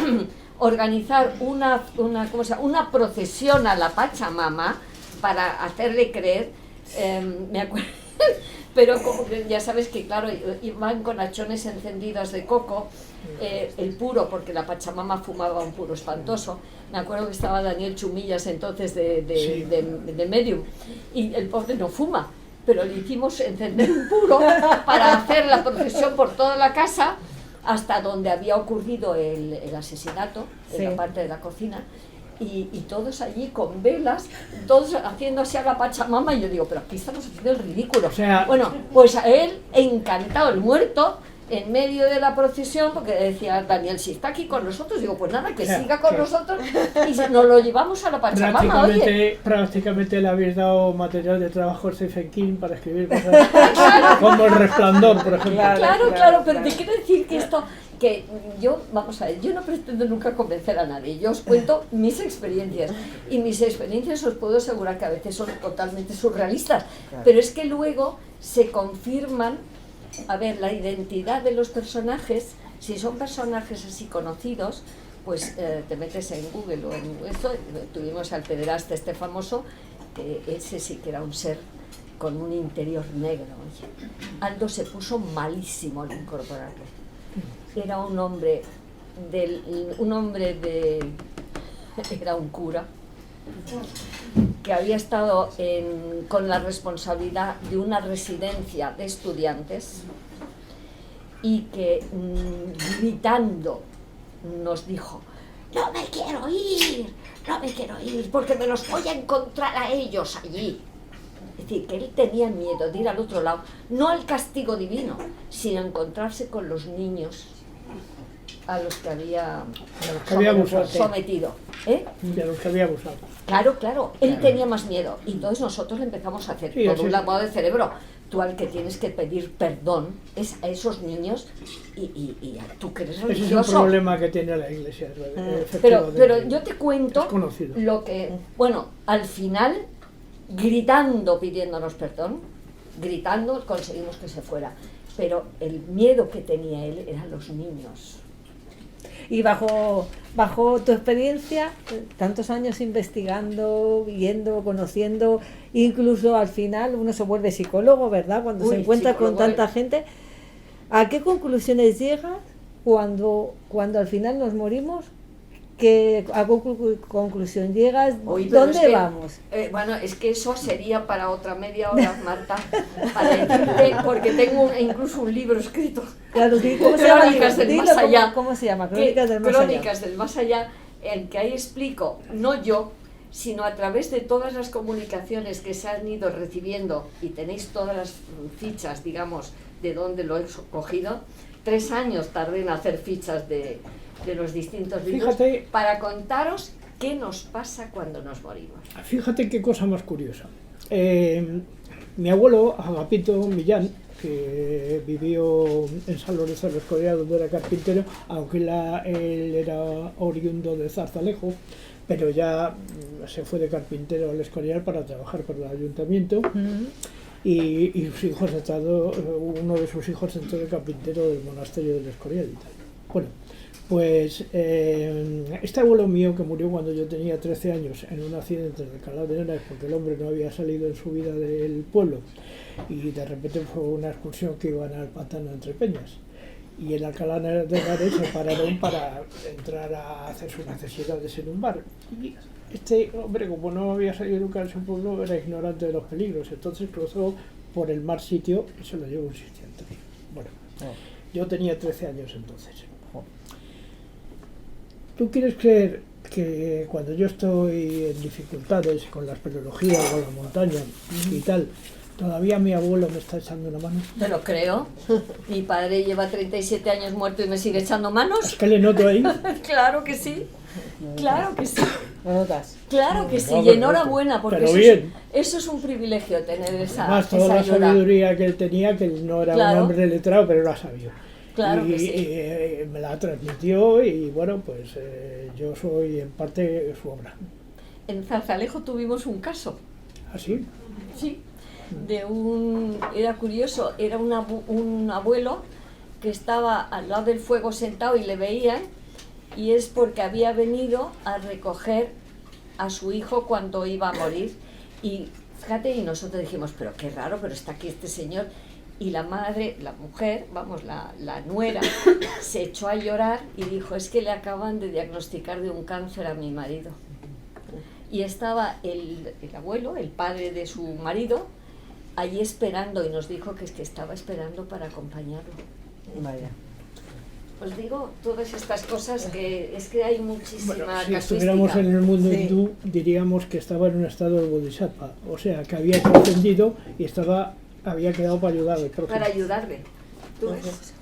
organizar una procesión a la Pachamama para hacerle creer. Me acuerdo, pero como que ya sabes que, claro, iban con hachones encendidos de coco, el puro, porque la Pachamama fumaba un puro espantoso. Me acuerdo que estaba Daniel Chumillas entonces de Medium, y el pobre no fuma, pero le hicimos encender un puro para hacer la procesión por toda la casa, hasta donde había ocurrido el asesinato, en la parte de la cocina. Y todos allí con velas, todos haciendo así a la Pachamama, y yo digo, pero aquí estamos haciendo el ridículo. O sea, bueno, pues a él, encantado, el muerto, en medio de la procesión, porque decía Daniel, si está aquí con nosotros, digo, pues nada, que siga con nosotros, y nos lo llevamos a la Pachamama, oye. Prácticamente le habéis dado material de trabajo a Stephen King para escribir cosas como El Resplandor, por ejemplo. Claro, pero te quiero decir que esto... que yo, vamos a ver, yo no pretendo nunca convencer a nadie, yo os cuento mis experiencias, y mis experiencias os puedo asegurar que a veces son totalmente surrealistas, pero es que luego se confirman, a ver, la identidad de los personajes. Si son personajes así conocidos, pues te metes en Google o en esto, tuvimos al pederasta este famoso, que ese sí que era un ser con un interior negro, oye. Aldo se puso malísimo al incorporarlo. Era un hombre era un cura que había estado con la responsabilidad de una residencia de estudiantes y que gritando nos dijo: no me quiero ir porque me los voy a encontrar a ellos allí. Es decir, que él tenía miedo de ir al otro lado, no al castigo divino, sino a encontrarse con los niños a los que había sometido. De los que había abusado. Claro, él tenía más miedo, y entonces nosotros le empezamos a hacer todo un lavado de cerebro. Tú al que tienes que pedir perdón es a esos niños, y tú que eres religioso. Ese es un problema que tiene la Iglesia. Pero yo te cuento lo que, bueno, al final, gritando, pidiéndonos perdón, gritando, conseguimos que se fuera. Pero el miedo que tenía él eran los niños. Y bajo tu experiencia, tantos años investigando, viendo, conociendo, incluso al final uno se vuelve psicólogo, ¿verdad? Cuando se encuentra con tanta gente, ¿a qué conclusiones llegas cuando al final nos morimos? ¿A qué conclusión llegas? ¿Dónde vamos? Bueno, es que eso sería para otra media hora, Marta, para decirte, porque tengo incluso un libro escrito. Claro, ¿cómo se llama? Crónicas del Más Allá. ¿Cómo se llama? Crónicas del Más Allá, en que ahí explico, no yo, sino a través de todas las comunicaciones que se han ido recibiendo, y tenéis todas las fichas, digamos, de dónde lo he cogido. 3 años tardé en hacer fichas de los distintos libros. Fíjate, para contaros qué nos pasa cuando nos morimos. Fíjate qué cosa más curiosa. Mi abuelo, Agapito Millán, que vivió en San Lorenzo del Escorial, donde era carpintero, aunque él era oriundo de Zarzalejo, pero ya se fue de carpintero al Escorial para trabajar por el ayuntamiento. Y sus hijos uno de sus hijos entró de carpintero del monasterio del Escorial y tal. Bueno, pues este abuelo mío, que murió cuando yo tenía 13 años en un accidente en Alcalá de Henares, porque el hombre no había salido en su vida del pueblo, y de repente fue una excursión que iban al pantano entre peñas, y en Alcalá de Henares se pararon para entrar a hacer sus necesidades en un bar. Y este hombre, como no había salido nunca de su pueblo, era ignorante de los peligros, entonces cruzó por el mal sitio y se lo llevó un sitiante. Bueno, yo tenía 13 años entonces. ¿Tú quieres creer que cuando yo estoy en dificultades con la espeleología o con la montaña y tal, todavía mi abuelo me está echando una mano? Te lo creo. Mi padre lleva 37 años muerto y me sigue echando manos. ¿Es que le noto ahí? Claro que sí. Claro que sí. ¿Lo notas? Claro que sí. No, Y enhorabuena, porque eso es un privilegio tener esa Además, toda la ayuda. Sabiduría que él tenía, que él no era un hombre letrado, pero era sabio. Claro que sí. Y me la transmitió, y bueno, pues yo soy en parte su obra. En Zarzalejo tuvimos un caso. ¿Ah, sí? Sí. Era curioso, era un abuelo que estaba al lado del fuego sentado y le veían, y es porque había venido a recoger a su hijo cuando iba a morir, y fíjate, y nosotros dijimos, pero qué raro, pero está aquí este señor. Y la madre, la mujer, vamos, la nuera, se echó a llorar y dijo, es que le acaban de diagnosticar de un cáncer a mi marido. Y estaba el abuelo, el padre de su marido, allí esperando, y nos dijo que es que estaba esperando para acompañarlo. Vaya. Os digo todas estas cosas, que es que hay muchísima Bueno, si casuística. estuviéramos en el mundo Sí. hindú, diríamos que estaba en un estado de bodhisattva, o sea, que había trascendido y había quedado para ayudar al prójimo. Para ayudarle. ¿Tú ves?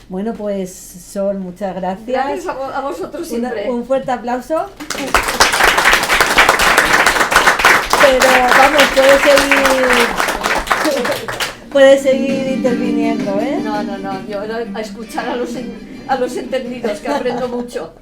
Bueno, pues Sol, muchas gracias. Gracias a vosotros siempre. Un fuerte aplauso. Pero vamos, puedes seguir interviniendo, ¿eh? No, yo a escuchar a los entendidos, que aprendo mucho.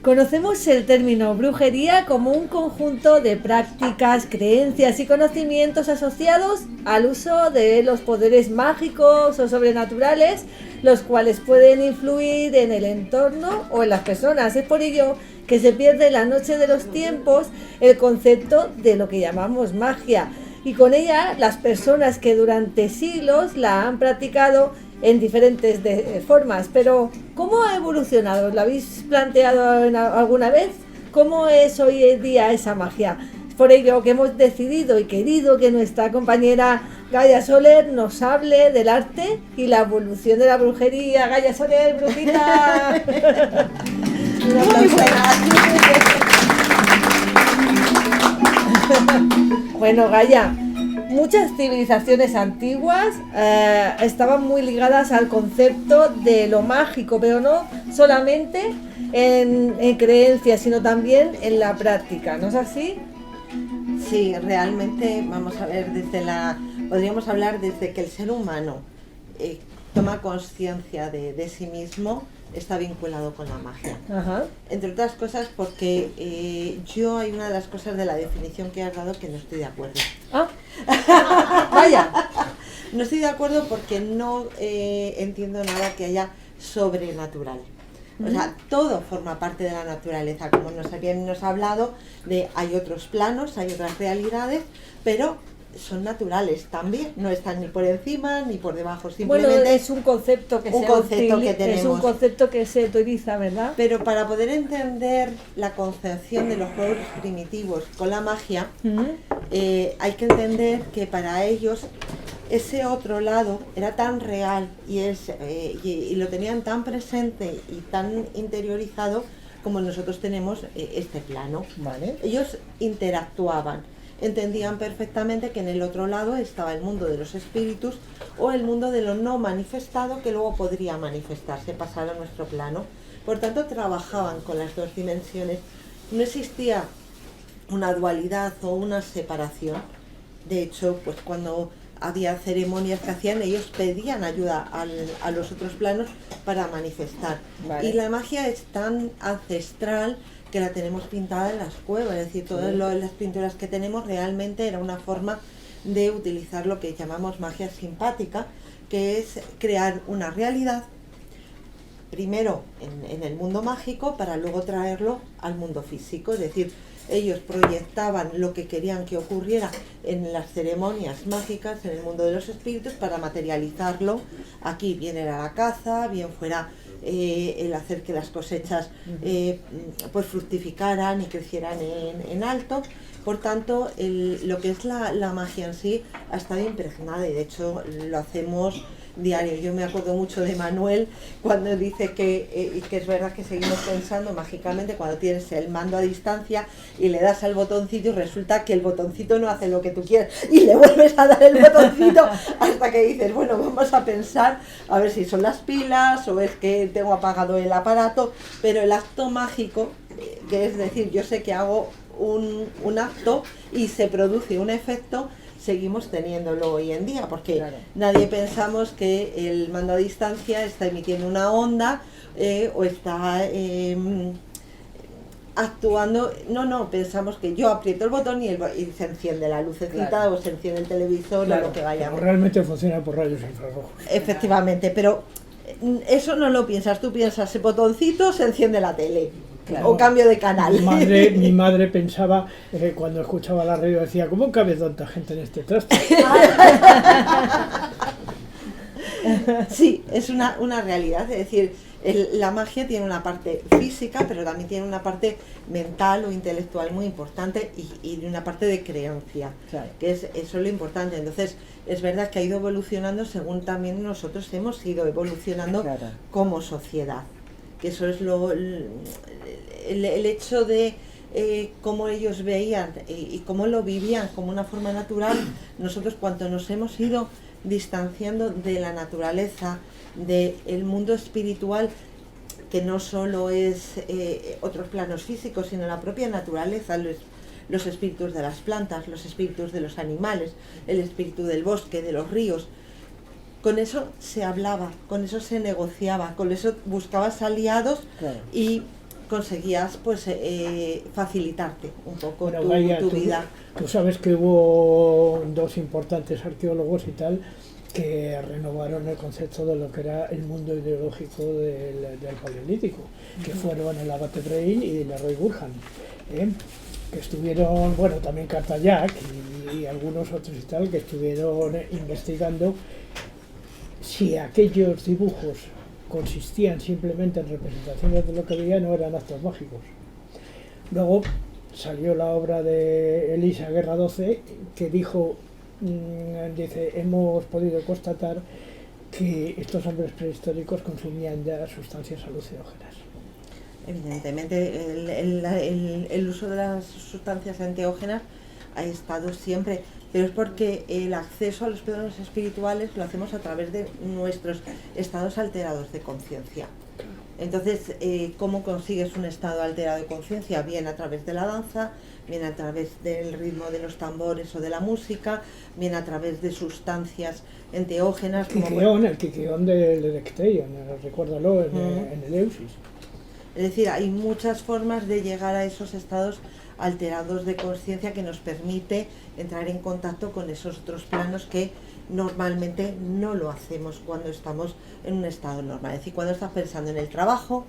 Conocemos el término brujería como un conjunto de prácticas, creencias y conocimientos asociados al uso de los poderes mágicos o sobrenaturales, los cuales pueden influir en el entorno o en las personas. Es por ello que se pierde en la noche de los tiempos el concepto de lo que llamamos magia, y con ella las personas que durante siglos la han practicado en diferentes formas. Pero ¿cómo ha evolucionado? ¿Lo habéis planteado alguna vez? ¿Cómo es hoy en día esa magia? Por ello que hemos decidido y querido que nuestra compañera Gaia Soler nos hable del arte y la evolución de la brujería. Gaia Soler, brujita. Muy buenas. Bueno, Gaia, muchas civilizaciones antiguas estaban muy ligadas al concepto de lo mágico, pero no solamente en creencias, sino también en la práctica, ¿no es así? Sí, realmente, vamos a ver, podríamos hablar desde que el ser humano toma conciencia de sí mismo, está vinculado con la magia. Ajá. Entre otras cosas porque yo hay una de las cosas de la definición que has dado que no estoy de acuerdo. Ah. Vaya. No estoy de acuerdo porque no entiendo nada que haya sobrenatural. O sea, todo forma parte de la naturaleza, como nos ha hablado de hay otros planos, hay otras realidades, pero son naturales también, no están ni por encima ni por debajo, simplemente Bueno, es un concepto que tenemos. Es un concepto que se utiliza, ¿verdad? Pero para poder entender la concepción de los pueblos primitivos con la magia, hay que entender que para ellos ese otro lado era tan real y lo tenían tan presente y tan interiorizado como nosotros tenemos este plano. Vale. Ellos interactuaban, entendían perfectamente que en el otro lado estaba el mundo de los espíritus o el mundo de lo no manifestado, que luego podría manifestarse, pasar a nuestro plano. Por tanto, trabajaban con las dos dimensiones. No existía una dualidad o una separación. De hecho, pues cuando había ceremonias que hacían, ellos pedían ayuda a los otros planos para manifestar. Vale. Y la magia es tan ancestral que la tenemos pintada en las cuevas, es decir, todas las pinturas que tenemos realmente era una forma de utilizar lo que llamamos magia simpática, que es crear una realidad primero en el mundo mágico para luego traerlo al mundo físico. Es decir, ellos proyectaban lo que querían que ocurriera en las ceremonias mágicas en el mundo de los espíritus para materializarlo aquí, bien era la caza, bien fuera el hacer que las cosechas pues fructificaran y crecieran en alto. Por tanto, lo que es la magia en sí ha estado impregnada y de hecho lo hacemos diario. Yo me acuerdo mucho de Manuel cuando dice que es verdad que seguimos pensando mágicamente cuando tienes el mando a distancia y le das al botoncito y resulta que el botoncito no hace lo que tú quieres y le vuelves a dar el botoncito hasta que dices, bueno, vamos a pensar a ver si son las pilas o es que tengo apagado el aparato, pero el acto mágico, que es decir, yo sé que hago un acto y se produce un efecto, seguimos teniéndolo hoy en día, porque claro, nadie pensamos que el mando a distancia está emitiendo una onda o está actuando. No, pensamos que yo aprieto el botón y se enciende la lucecita, claro, o se enciende el televisor, claro, o lo que vayamos. Realmente funciona por rayos infrarrojos. Efectivamente, pero Eso no lo piensas, tú piensas, ese botoncito se enciende la tele. Claro. O cambio de canal. Mi madre pensaba, cuando escuchaba la radio, decía, ¿cómo cabe tanta gente en este traste? Sí, es una realidad, es decir, la magia tiene una parte física, pero también tiene una parte mental o intelectual muy importante y una parte de creencia, Claro. que eso es lo importante. Entonces, es verdad que ha ido evolucionando según también nosotros hemos ido evolucionando Claro. como sociedad, que eso es el hecho de cómo ellos veían y cómo lo vivían como una forma natural. Nosotros, cuando nos hemos ido distanciando de la naturaleza, del mundo espiritual, que no solo es otros planos físicos, sino la propia naturaleza, los espíritus de las plantas, los espíritus de los animales, el espíritu del bosque, de los ríos. Con eso se hablaba, con eso se negociaba, con eso buscabas aliados, Claro. y conseguías pues facilitarte un poco Bueno, tu Gaia, vida. tú sabes que hubo dos importantes arqueólogos y tal que renovaron el concepto de lo que era el mundo ideológico del Paleolítico, que fueron el abate Brain y Leroy Burhan, que estuvieron, bueno, también Cartayac y algunos otros y tal, que estuvieron investigando si aquellos dibujos consistían simplemente en representaciones de lo que veían o eran actos mágicos. Luego salió la obra de Elisa Guerra 12, que dijo, dice, hemos podido constatar que estos hombres prehistóricos consumían ya sustancias alucinógenas. Evidentemente el uso de las sustancias enteógenas ha estado siempre, pero es porque el acceso a los planos espirituales lo hacemos a través de nuestros estados alterados de conciencia. Entonces, ¿cómo consigues un estado alterado de conciencia? Bien a través de la danza, bien a través del ritmo de los tambores o de la música, bien a través de sustancias enteógenas. El Kikeón del Electeion, recuérdalo, en el Eusis. Es decir, hay muchas formas de llegar a esos estados alterados de conciencia que nos permite entrar en contacto con esos otros planos que normalmente no lo hacemos cuando estamos en un estado normal. Es decir, cuando estás pensando en el trabajo,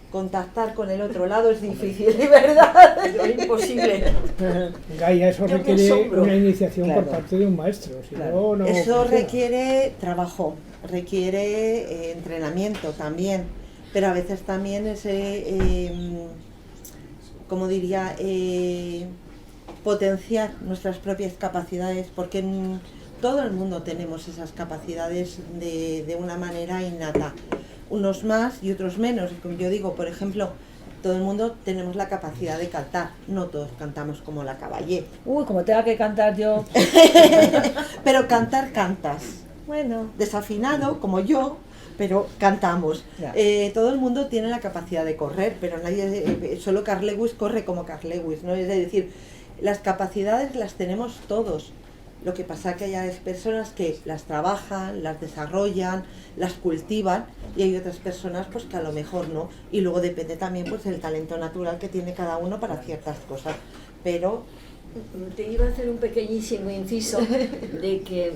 contactar con el otro lado es difícil, de verdad, es imposible. Gaia, eso Yo me requiere asombro. una iniciación Claro. por parte de un maestro, si Claro. no Eso funciona. requiere trabajo, requiere entrenamiento también, pero a veces también como diría, potenciar nuestras propias capacidades, porque en todo el mundo tenemos esas capacidades de una manera innata, unos más y otros menos. Como yo digo, por ejemplo, todo el mundo tenemos la capacidad de cantar, no todos cantamos como la Caballé, Uy, como tenga que cantar yo. pero cantas, Bueno, desafinado como yo, pero cantamos. Ya. Todo el mundo tiene la capacidad de correr, pero nadie, solo Carl Lewis corre como Carl Lewis, ¿no? Es decir, las capacidades las tenemos todos. Lo que pasa es que hay personas que las trabajan, las desarrollan, las cultivan, y hay otras personas pues que a lo mejor no. Y luego depende también pues del talento natural que tiene cada uno para ciertas cosas. Pero Te iba a hacer un pequeñísimo inciso de que,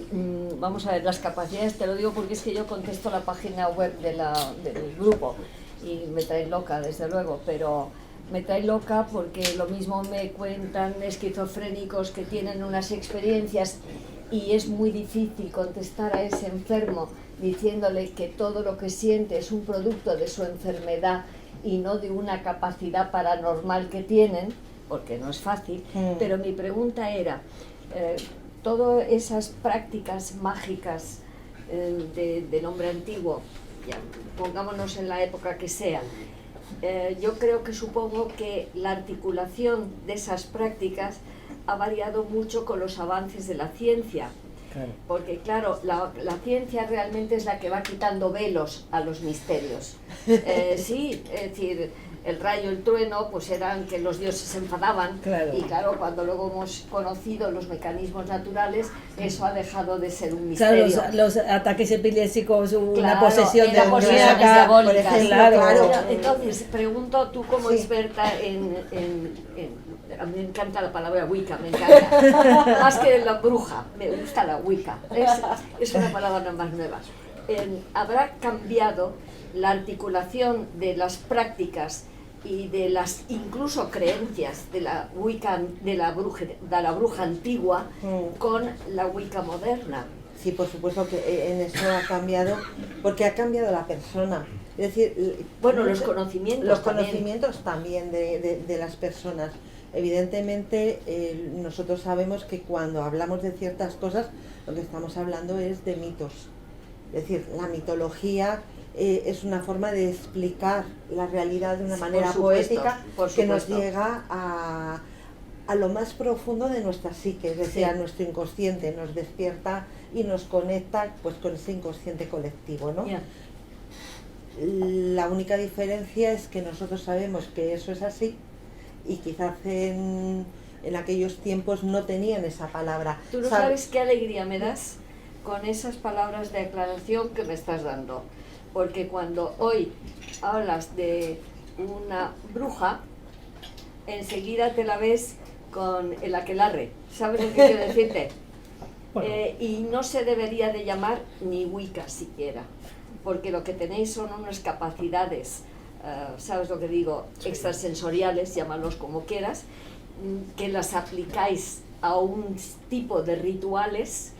vamos a ver, las capacidades, te lo digo porque es que yo contesto la página web del grupo y me trae loca, desde luego, pero me trae loca porque lo mismo me cuentan esquizofrénicos que tienen unas experiencias y es muy difícil contestar a ese enfermo diciéndole que todo lo que siente es un producto de su enfermedad y no de una capacidad paranormal que tienen, porque no es fácil, pero mi pregunta era, todas esas prácticas mágicas del hombre antiguo, ya, pongámonos en la época que sea, yo creo que supongo que la articulación de esas prácticas ha variado mucho con los avances de la ciencia. claro. Porque claro, la ciencia realmente es la que va quitando velos a los misterios. Sí, es decir, el rayo, el trueno, pues eran que los dioses se enfadaban. Claro. Y claro, cuando luego hemos conocido los mecanismos naturales, eso ha dejado de ser un Claro, misterio. los ataques epilépticos, una Claro, posesión era posesiones demoníaca, diabólicas. por ejemplo, claro. Entonces, pregunto tú como Sí. experta a mí me encanta la palabra Wicca, me encanta. Más que la bruja, me gusta la Wicca. Es una palabra más nueva. habrá cambiado la articulación de las prácticas y de las incluso creencias de la Wicca, de la bruja antigua con la Wicca moderna. Sí, por supuesto que en eso ha cambiado, porque ha cambiado la persona. Es decir, bueno, los conocimientos también de las personas. Evidentemente, nosotros sabemos que cuando hablamos de ciertas cosas, lo que estamos hablando es de mitos. Es decir, la mitología es una forma de explicar la realidad de una manera poética que nos llega a lo más profundo de nuestra psique, es decir, a nuestro inconsciente, nos despierta y nos conecta pues con ese inconsciente colectivo, ¿no? Yeah. La única diferencia es que nosotros sabemos que eso es así y quizás en aquellos tiempos no tenían esa palabra. Tú no sabes qué alegría me das con esas palabras de aclaración que me estás dando, porque cuando hoy hablas de una bruja, enseguida te la ves con el aquelarre, ¿sabes lo que quiero decirte? Bueno. Y no se debería de llamar ni Wicca siquiera, porque lo que tenéis son unas capacidades, ¿sabes lo que digo? Extrasensoriales, llámalos como quieras, que las aplicáis a un tipo de rituales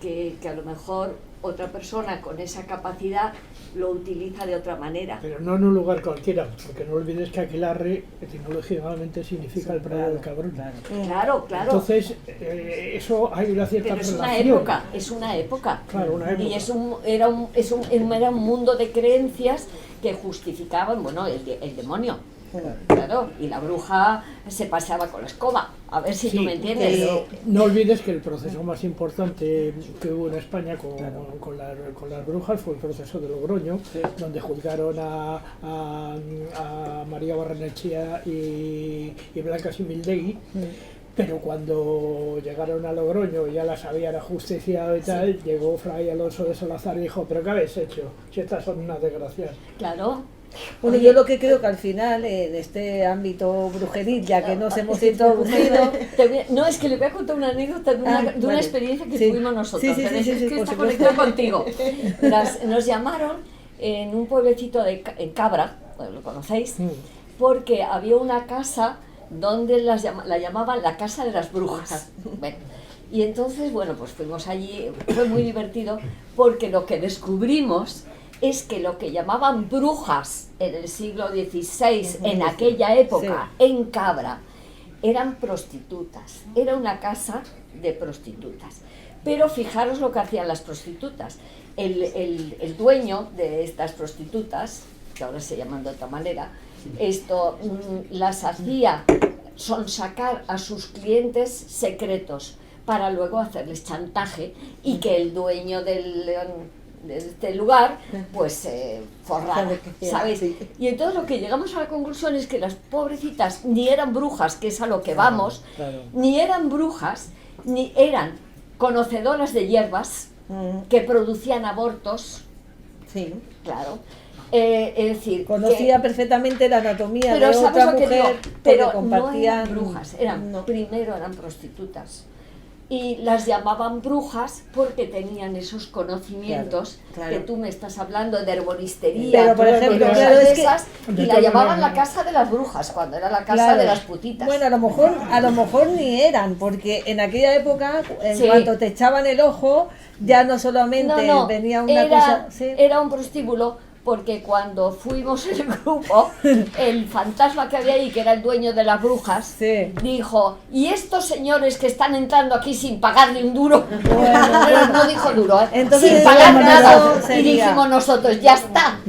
que a lo mejor otra persona con esa capacidad lo utiliza de otra manera. Pero no en un lugar cualquiera, porque no olvides que aquelarre etimológicamente significa el prado del cabrón. Claro. Entonces, eso hay una cierta pero relación. es una época. Claro, una época. Y era un mundo de creencias que justificaban, bueno, el demonio. Claro, y la bruja se paseaba con la escoba, a ver si tú me entiendes. Pero no olvides que el proceso más importante que hubo en España con las brujas fue el proceso de Logroño, donde juzgaron a María Barrenechea y Blanca Simildegui. Pero cuando llegaron a Logroño y ya las habían ajusticiado y tal, llegó Fray Alonso de Salazar y dijo: ¿pero qué habéis hecho? Si estas son unas desgracias. Claro. Bueno, yo lo que creo que al final, en este ámbito brujeril, ya que nos hemos introducido... No, es que le voy a contar una anécdota de una experiencia que tuvimos nosotros, sí, que está conectado contigo. Nos llamaron en un pueblecito en Cabra, bueno, lo conocéis, porque había una casa donde la llamaban la Casa de las Brujas. Bueno, y entonces, bueno, pues fuimos allí, fue muy divertido, porque lo que descubrimos es que lo que llamaban brujas en el siglo XVI, en aquella época, en Cabra, eran prostitutas. Era una casa de prostitutas. Pero fijaros lo que hacían las prostitutas. El dueño de estas prostitutas, que ahora se llaman de otra manera, las hacía sonsacar a sus clientes secretos para luego hacerles chantaje y que el dueño de este lugar pues forrara, ¿sabes? Y entonces lo que llegamos a la conclusión es que las pobrecitas ni eran brujas, que es a lo que vamos, ni eran brujas, ni eran conocedoras de hierbas que producían abortos. Sí, claro. Es decir, conocía perfectamente la anatomía pero de otra mujer, digo, pero compartían... no eran brujas, primero eran prostitutas. Y las llamaban brujas porque tenían esos conocimientos que tú me estás hablando de herboristería, pero por ejemplo, y la llamaban la casa de las brujas cuando era la casa de las putitas. Bueno, a lo mejor ni eran, porque en aquella época, en cuanto te echaban el ojo, ya no solamente venía una cosa... Era un prostíbulo. Porque cuando fuimos el grupo, el fantasma que había ahí, que era el dueño de las brujas, dijo: ¿y estos señores que están entrando aquí sin pagarle un duro? Bueno, no dijo duro, entonces, sin pagar nada. Y dijimos nosotros: ya está,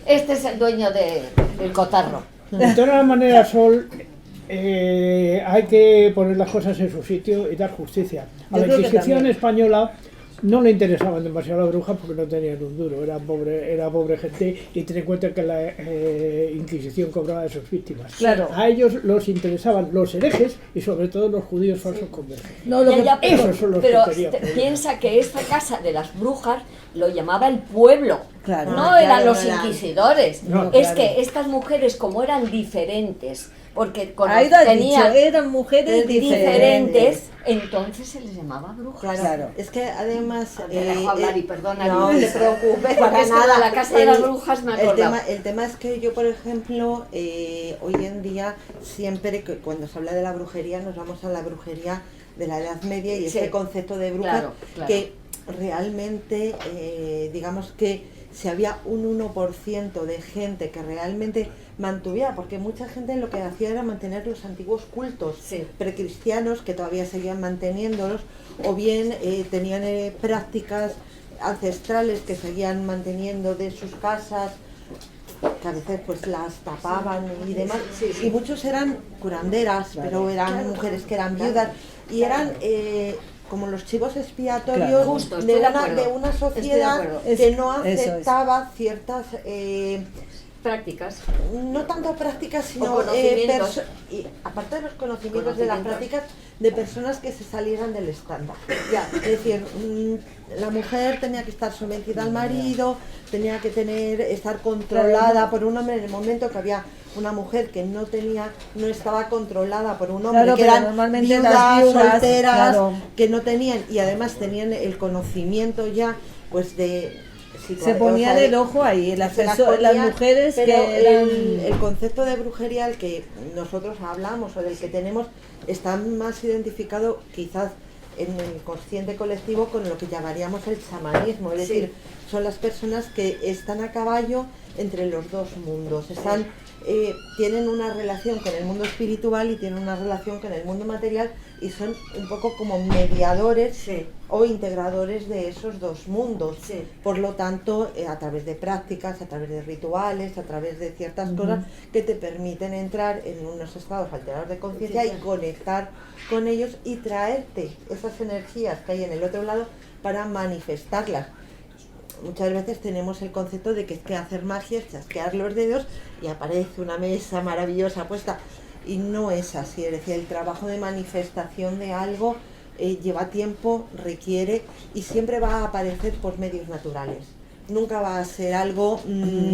este es el dueño del cotarro. De todas maneras, Sol, hay que poner las cosas en su sitio y dar justicia. A la Inquisición española no le interesaban demasiado las brujas porque no tenían un duro, era pobre gente, y ten en cuenta que la Inquisición cobraba de sus víctimas. Claro. A ellos los interesaban los herejes y sobre todo los judíos falsos conversos. Esos son los pero que querían. Piensa que esta casa de las brujas lo llamaba el pueblo, no eran los inquisidores. Que estas mujeres, como eran diferentes, porque Ahí lo has dicho, tenían eran mujeres diferentes, entonces se les llamaba brujas. Claro, es que además... Te dejo hablar y perdona, no Luis. te preocupes, Porque para es que nada. de la casa de las brujas me acordaba. El tema es que yo, por ejemplo, hoy en día, siempre que cuando se habla de la brujería, nos vamos a la brujería de la Edad Media y Sí, ese concepto de brujas, claro. que realmente, digamos que si había un 1% de gente que realmente mantuviera, porque mucha gente lo que hacía era mantener los antiguos cultos Sí. precristianos, que todavía seguían manteniéndolos, o bien tenían prácticas ancestrales que seguían manteniendo de sus casas, que a veces pues las tapaban y demás, Sí, sí. y muchos eran curanderas, pero eran mujeres que eran viudas, y eran como los chivos expiatorios Claro. Justo, estoy de acuerdo. de una Estoy de sociedad acuerdo. que no Eso es. aceptaba ciertas Prácticas. no tanto prácticas, sino conocimientos. y aparte de los conocimientos de las prácticas, de personas que se salieran del estándar. Ya, es decir, la mujer tenía que estar sometida al marido, tenía que estar controlada por un hombre. En el momento que había una mujer que no estaba controlada por un hombre, Claro, que pero eran normalmente viudas, las viudas, solteras, claro. que no tenían, y además tenían el conocimiento ya, pues de... Se ponían el ojo ahí, las mujeres pero que eran... el concepto de brujería al que nosotros hablamos o del que tenemos está más identificado quizás en el consciente colectivo con lo que llamaríamos el chamanismo, es decir, son las personas que están a caballo entre los dos mundos, tienen una relación con el mundo espiritual y tienen una relación con el mundo material, y son un poco como mediadores Sí. o integradores de esos dos mundos. Sí. Por lo tanto, a través de prácticas, a través de rituales, a través de ciertas cosas que te permiten entrar en unos estados alterados de conciencia y conectar con ellos y traerte esas energías que hay en el otro lado para manifestarlas. Muchas veces tenemos el concepto de que es que hacer magia es chasquear los dedos y aparece una mesa maravillosa puesta, y no es así. Es decir, el trabajo de manifestación de algo lleva tiempo, requiere, y siempre va a aparecer por medios naturales. Nunca va a ser algo...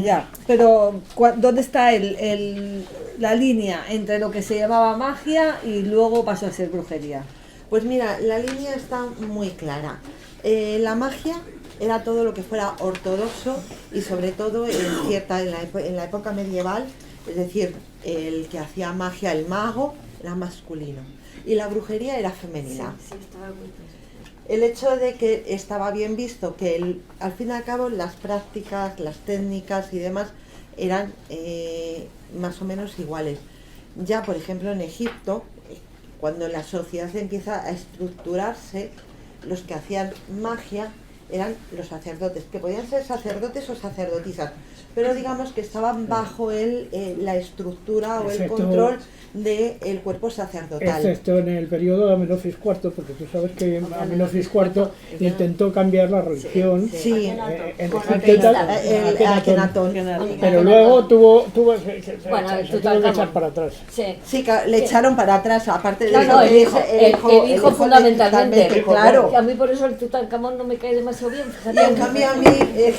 Ya, pero ¿dónde está la línea entre lo que se llamaba magia y luego pasó a ser brujería? Pues mira, la línea está muy clara. La magia era todo lo que fuera ortodoxo, y sobre todo en la época medieval, es decir, el que hacía magia, el mago, era masculino y la brujería era femenina. Sí, estaba muy bien. El hecho de que estaba bien visto que al fin y al cabo las prácticas, las técnicas y demás eran más o menos iguales. Ya, por ejemplo, en Egipto, cuando la sociedad empieza a estructurarse, los que hacían magia eran los sacerdotes, que podían ser sacerdotes o sacerdotisas, pero digamos que estaban bajo la estructura o el control del cuerpo sacerdotal. Excepto en el periodo de Amenofis IV, porque tú sabes que Amenofis IV intentó cambiar la religión Sí, en Egipto el Akenatón. pero luego tuvo Bueno, se tuvo que Tutankamón. echar para atrás. Sí. Sí, que le echaron para atrás, aparte de No, eso no, que el hijo fundamentalmente. claro. A mí por eso el Tutankamón no me cae demasiado bien, Y fíjate. en cambio a mí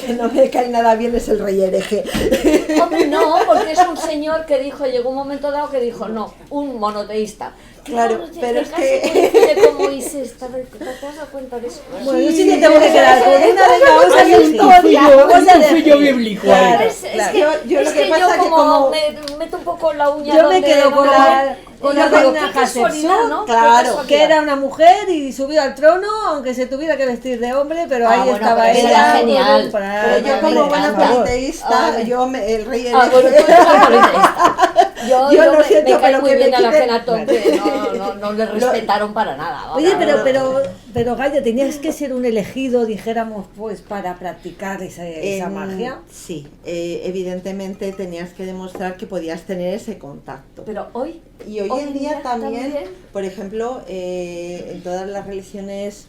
que no me cae nada bien es el rey hereje. Hombre, no, porque es un señor que dijo, llegó un momento dado que dijo, no, un monoteísta. Claro, pero es casi que... coincide con Moisés, ¿te has dado cuenta de eso? Bueno, yo sí que tengo que quedar con una, venga, vamos a Hay hacer un historia, vamos a tufillo decir. bíblico Claro, ahí. Es claro. que Yo es lo que que pasa yo que como como- me meto un poco la uña Yo me donde quedo no con me la y reina digo, qué Hatshepsut, casualidad, ¿no? Qué claro, casualidad. que era una mujer y subió al trono, aunque se tuviera que vestir de hombre, pero Ah, ahí bueno, estaba pero eso ella. era genial. Pero yo como buena politeísta, el rey hereje... Bueno, tú eres politeísta. Yo Yo lo me siento, cae pero muy que bien me a la quiten- Akenatón, que no le respetaron para nada. Oye, Ahora, pero Gaia, tenías que ser un elegido, dijéramos, pues, para practicar esa magia. Sí, evidentemente tenías que demostrar que podías tener ese contacto. Pero hoy Y hoy en día también, por ejemplo, en todas las religiones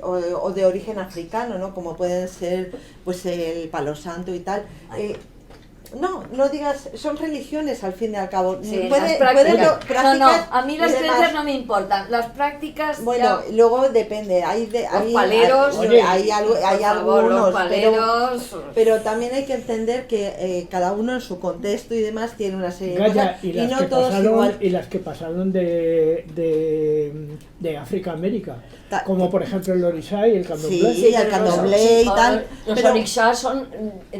o de origen africano, ¿no? Como pueden ser pues el palo santo y tal, no digas, son religiones al fin y al cabo. Sí, Puede- las prácticas. prácticas No, a mí las y demás. creencias no me importan. Las prácticas. Bueno, ya, luego depende, los paleros. hay por favor, algunos, los pero, paleros. pero también hay que entender que cada uno en su contexto y demás tiene una serie de Gaya, cosas y y las no que todos pasaron, igual. y las que pasaron de África a América, Ta- como por ejemplo el Orisha y el Candomblé. Sí, el candomblé y tal, Los pero- orixás son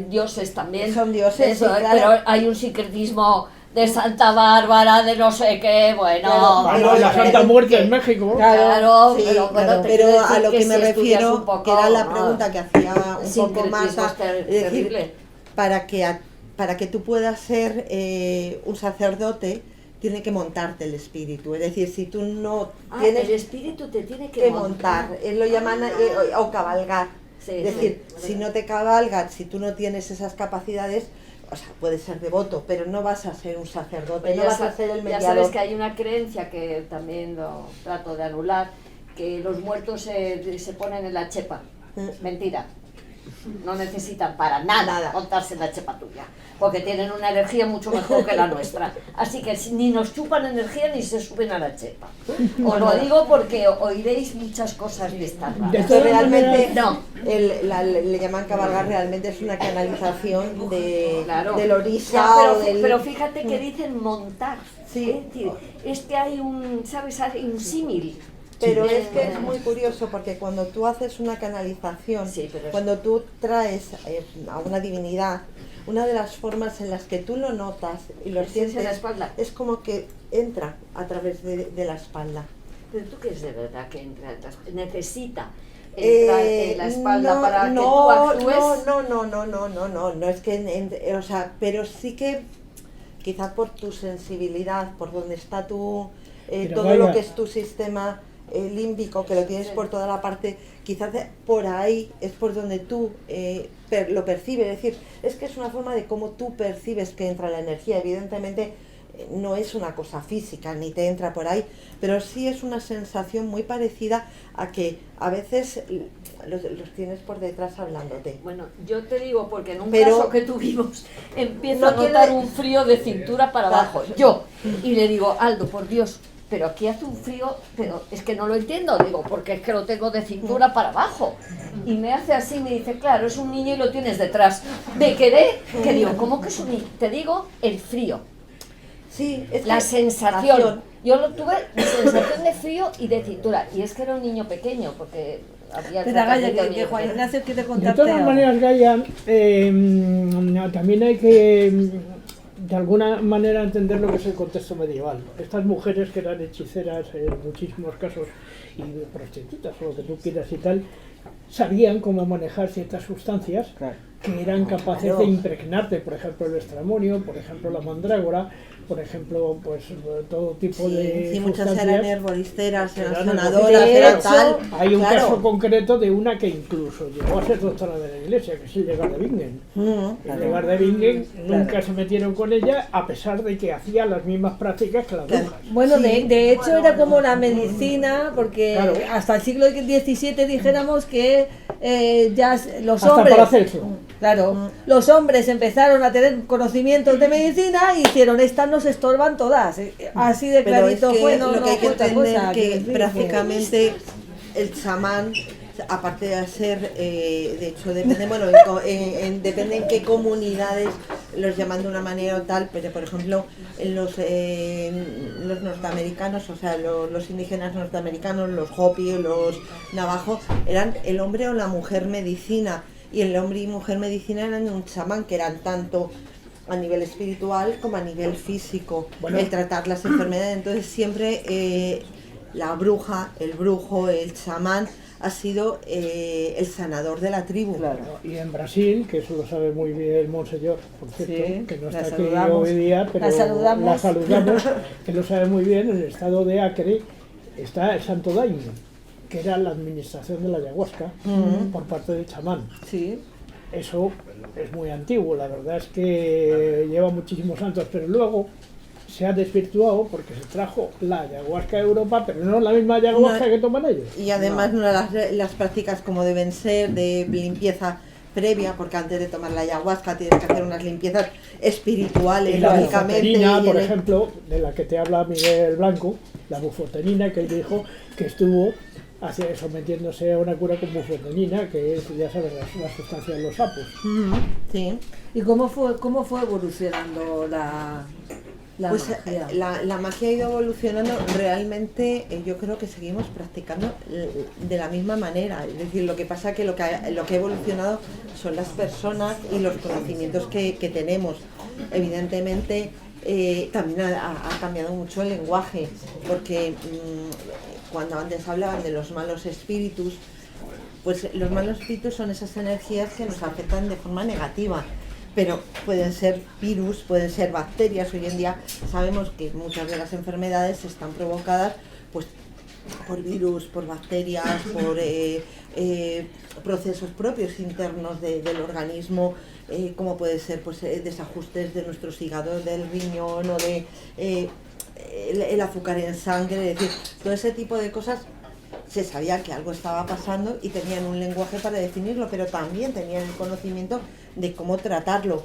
dioses también. Son dioses, Eso, sí, claro. pero hay un sincretismo de Santa Bárbara, de no sé qué, bueno. Claro, Bueno, pero- la Santa Muerte en México. Claro, Sí, pero bueno, claro, te pero quiero a decir lo que me si estudias refiero, un poco, que era la ¿no? pregunta que hacía un poco más, Sincretismo es es decir, terrible. para que tú puedas ser un sacerdote, tiene que montarte el espíritu. Es decir, si tú no tienes El espíritu te tiene que montar, lo llaman o cabalgar. Sí, Es decir, sí, si no te cabalgas, si tú no tienes esas capacidades, o sea, puedes ser devoto, pero no vas a ser un sacerdote, Pues no ya vas sa- a ser el Ya mediador. sabes que hay una creencia que también lo trato de anular, que los muertos se ponen en la chepa. Mentira. No necesitan para nada montarse en la chepa tuya, porque tienen una energía mucho mejor que la nuestra. Así que ni nos chupan energía ni se suben a la chepa. Os lo digo porque oiréis muchas cosas de estas De raras. Esto todas realmente, No. le llaman cabalgar, realmente es una canalización Claro. del orisa Ya, o del... pero fíjate que dicen montar. Sí. Es decir, es que hay un, ¿sabes? Hay un símil. Pero Sí. es que es muy curioso porque cuando tú haces una canalización, Sí, pero es- cuando tú traes a una divinidad, una de las formas en las que tú lo notas y lo Es en la sientes espalda. es como que entra a través de la espalda. Pero tú crees de verdad que necesita entrar en la espalda No, para que tú no, actúes. no es que, o sea, pero sí que quizá por tu sensibilidad, por donde está tu, Pero todo lo vaya. que es tu sistema límbico, que lo tienes Sí. por toda la parte, quizás por ahí es por donde tú lo percibes, es decir, es que es una forma de cómo tú percibes que entra la energía, evidentemente no es una cosa física ni te entra por ahí, pero sí es una sensación muy parecida a que a veces los tienes por detrás hablándote. Bueno, yo te digo porque en un Pero- caso que tuvimos empiezo No a notar quiere- un frío de cintura para abajo. Yo. Y le digo, Aldo, por Dios, pero aquí hace un frío, pero es que no lo entiendo. Digo, porque es que lo tengo de cintura para abajo. Y me hace así, me dice, claro, es un niño y lo tienes detrás. Me quedé, que digo, ¿cómo que es un niño? Te digo, el frío. Sí, es La que- sensación. Yo lo tuve, sensación de frío y de cintura. Y es que era un niño pequeño, porque había... Pero Gaya, tratamiento de que niño Juan pequeño. Ignacio quiere De contarte todas algo. maneras, Gaya, también hay que de alguna manera entender lo que es el contexto medieval. Estas mujeres que eran hechiceras en muchísimos casos y prostitutas o lo que tú quieras y tal, sabían cómo manejar ciertas sustancias que eran capaces de impregnarte, por ejemplo el estramonio, por ejemplo la mandrágora, por ejemplo pues todo tipo de Sí, muchas sustancias. eran herboristeras, eran eran sanadoras, herboristeras. eran De tal. hecho, hay un claro. caso concreto de una que incluso llegó a ser doctora de la iglesia, que es Hildegard de Bingen. Hildegard de Bingen nunca se metieron con ella, a pesar de que hacía las mismas prácticas que las Claro. brujas. Bueno, Sí. de hecho era como la medicina, porque Claro. hasta el siglo XVII dijéramos que los Hasta hombres, Paracelso. claro, los hombres empezaron a tener conocimientos de medicina y hicieron, estas nos estorban todas. Así de Pero es clarito que fue, no, lo no que hay que fue otra entender cosa, que quiero decir, prácticamente el chamán, aparte de ser, de hecho depende, bueno, depende en qué comunidades los llaman de una manera o tal, pero por ejemplo en los norteamericanos, o sea, los indígenas norteamericanos, los Hopi, los Navajo, eran el hombre o la mujer medicina, y el hombre y mujer medicina eran un chamán, que eran tanto a nivel espiritual como a nivel físico, Bueno. el tratar las enfermedades. Entonces siempre la bruja, el brujo, el chamán ha sido el sanador de la tribu. Y en Brasil, que eso lo sabe muy bien Monseñor, por cierto, Sí, que no la está aquí saludamos. hoy día, pero La saludamos. la saludamos, que lo sabe muy bien, en el estado de Acre está el Santo Daime, que era la administración de la ayahuasca por parte del chamán. Sí. Eso es muy antiguo, la verdad es que lleva muchísimos años, pero luego se ha desvirtuado porque se trajo la ayahuasca a Europa, pero no la misma ayahuasca No. que toman ellos. Y además no las prácticas como deben ser de limpieza previa, porque antes de tomar la ayahuasca tienes que hacer unas limpiezas espirituales, Y la lógicamente. bufotenina, y por en el- ejemplo, de la que te habla Miguel Blanco, la bufotenina, que él dijo que estuvo sometiéndose a una cura con bufotenina, que es, ya sabes, la sustancia de los sapos. Ujú, sí. ¿Y cómo fue evolucionando la Pues magia? la magia ha ido evolucionando realmente, yo creo que seguimos practicando de la misma manera. Es decir, lo que pasa que lo que ha evolucionado son las personas y los conocimientos que tenemos. Evidentemente también ha cambiado mucho el lenguaje, porque cuando antes hablaban de los malos espíritus, pues los malos espíritus son esas energías que nos afectan de forma negativa. Pero pueden ser virus, pueden ser bacterias. Hoy en día sabemos que muchas de las enfermedades están provocadas pues, por virus, por bacterias, por procesos propios internos del organismo, como puede ser pues, desajustes de nuestros hígados, del riñón o de el azúcar en sangre. Es decir, todo ese tipo de cosas. Se sabía que algo estaba pasando y tenían un lenguaje para definirlo, pero también tenían el conocimiento de cómo tratarlo.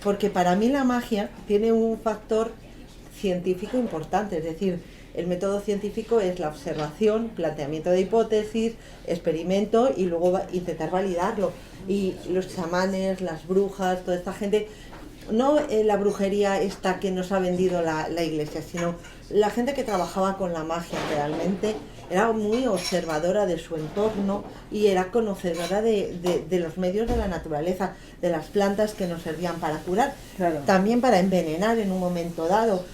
Porque para mí la magia tiene un factor científico importante, es decir, el método científico es la observación, planteamiento de hipótesis, experimento y luego intentar validarlo. Y los chamanes, las brujas, toda esta gente, no la brujería esta que nos ha vendido la iglesia, sino la gente que trabajaba con la magia realmente era muy observadora de su entorno y era conocedora de los medios de la naturaleza, de las plantas que nos servían para curar, Claro. también para envenenar en un momento dado,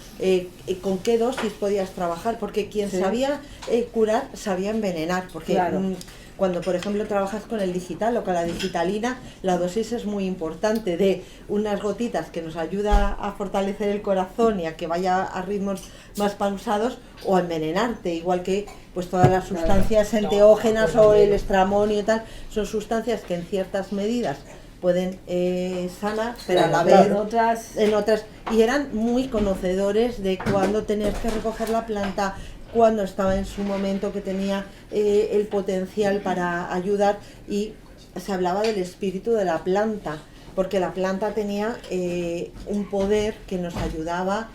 con qué dosis podías trabajar, porque quien Sí. sabía curar sabía envenenar, porque Claro. cuando por ejemplo trabajas con el digital o con la digitalina, la dosis es muy importante, de unas gotitas que nos ayuda a fortalecer el corazón y a que vaya a ritmos más pausados, o a envenenarte, igual que pues todas las sustancias enteógenas o el estramonio y tal, son sustancias que en ciertas medidas pueden sanar, pero a la vez en otras, y eran muy conocedores de cuándo tener que recoger la planta, cuando estaba en su momento que tenía el potencial para ayudar, y se hablaba del espíritu de la planta, porque la planta tenía un poder que nos ayudaba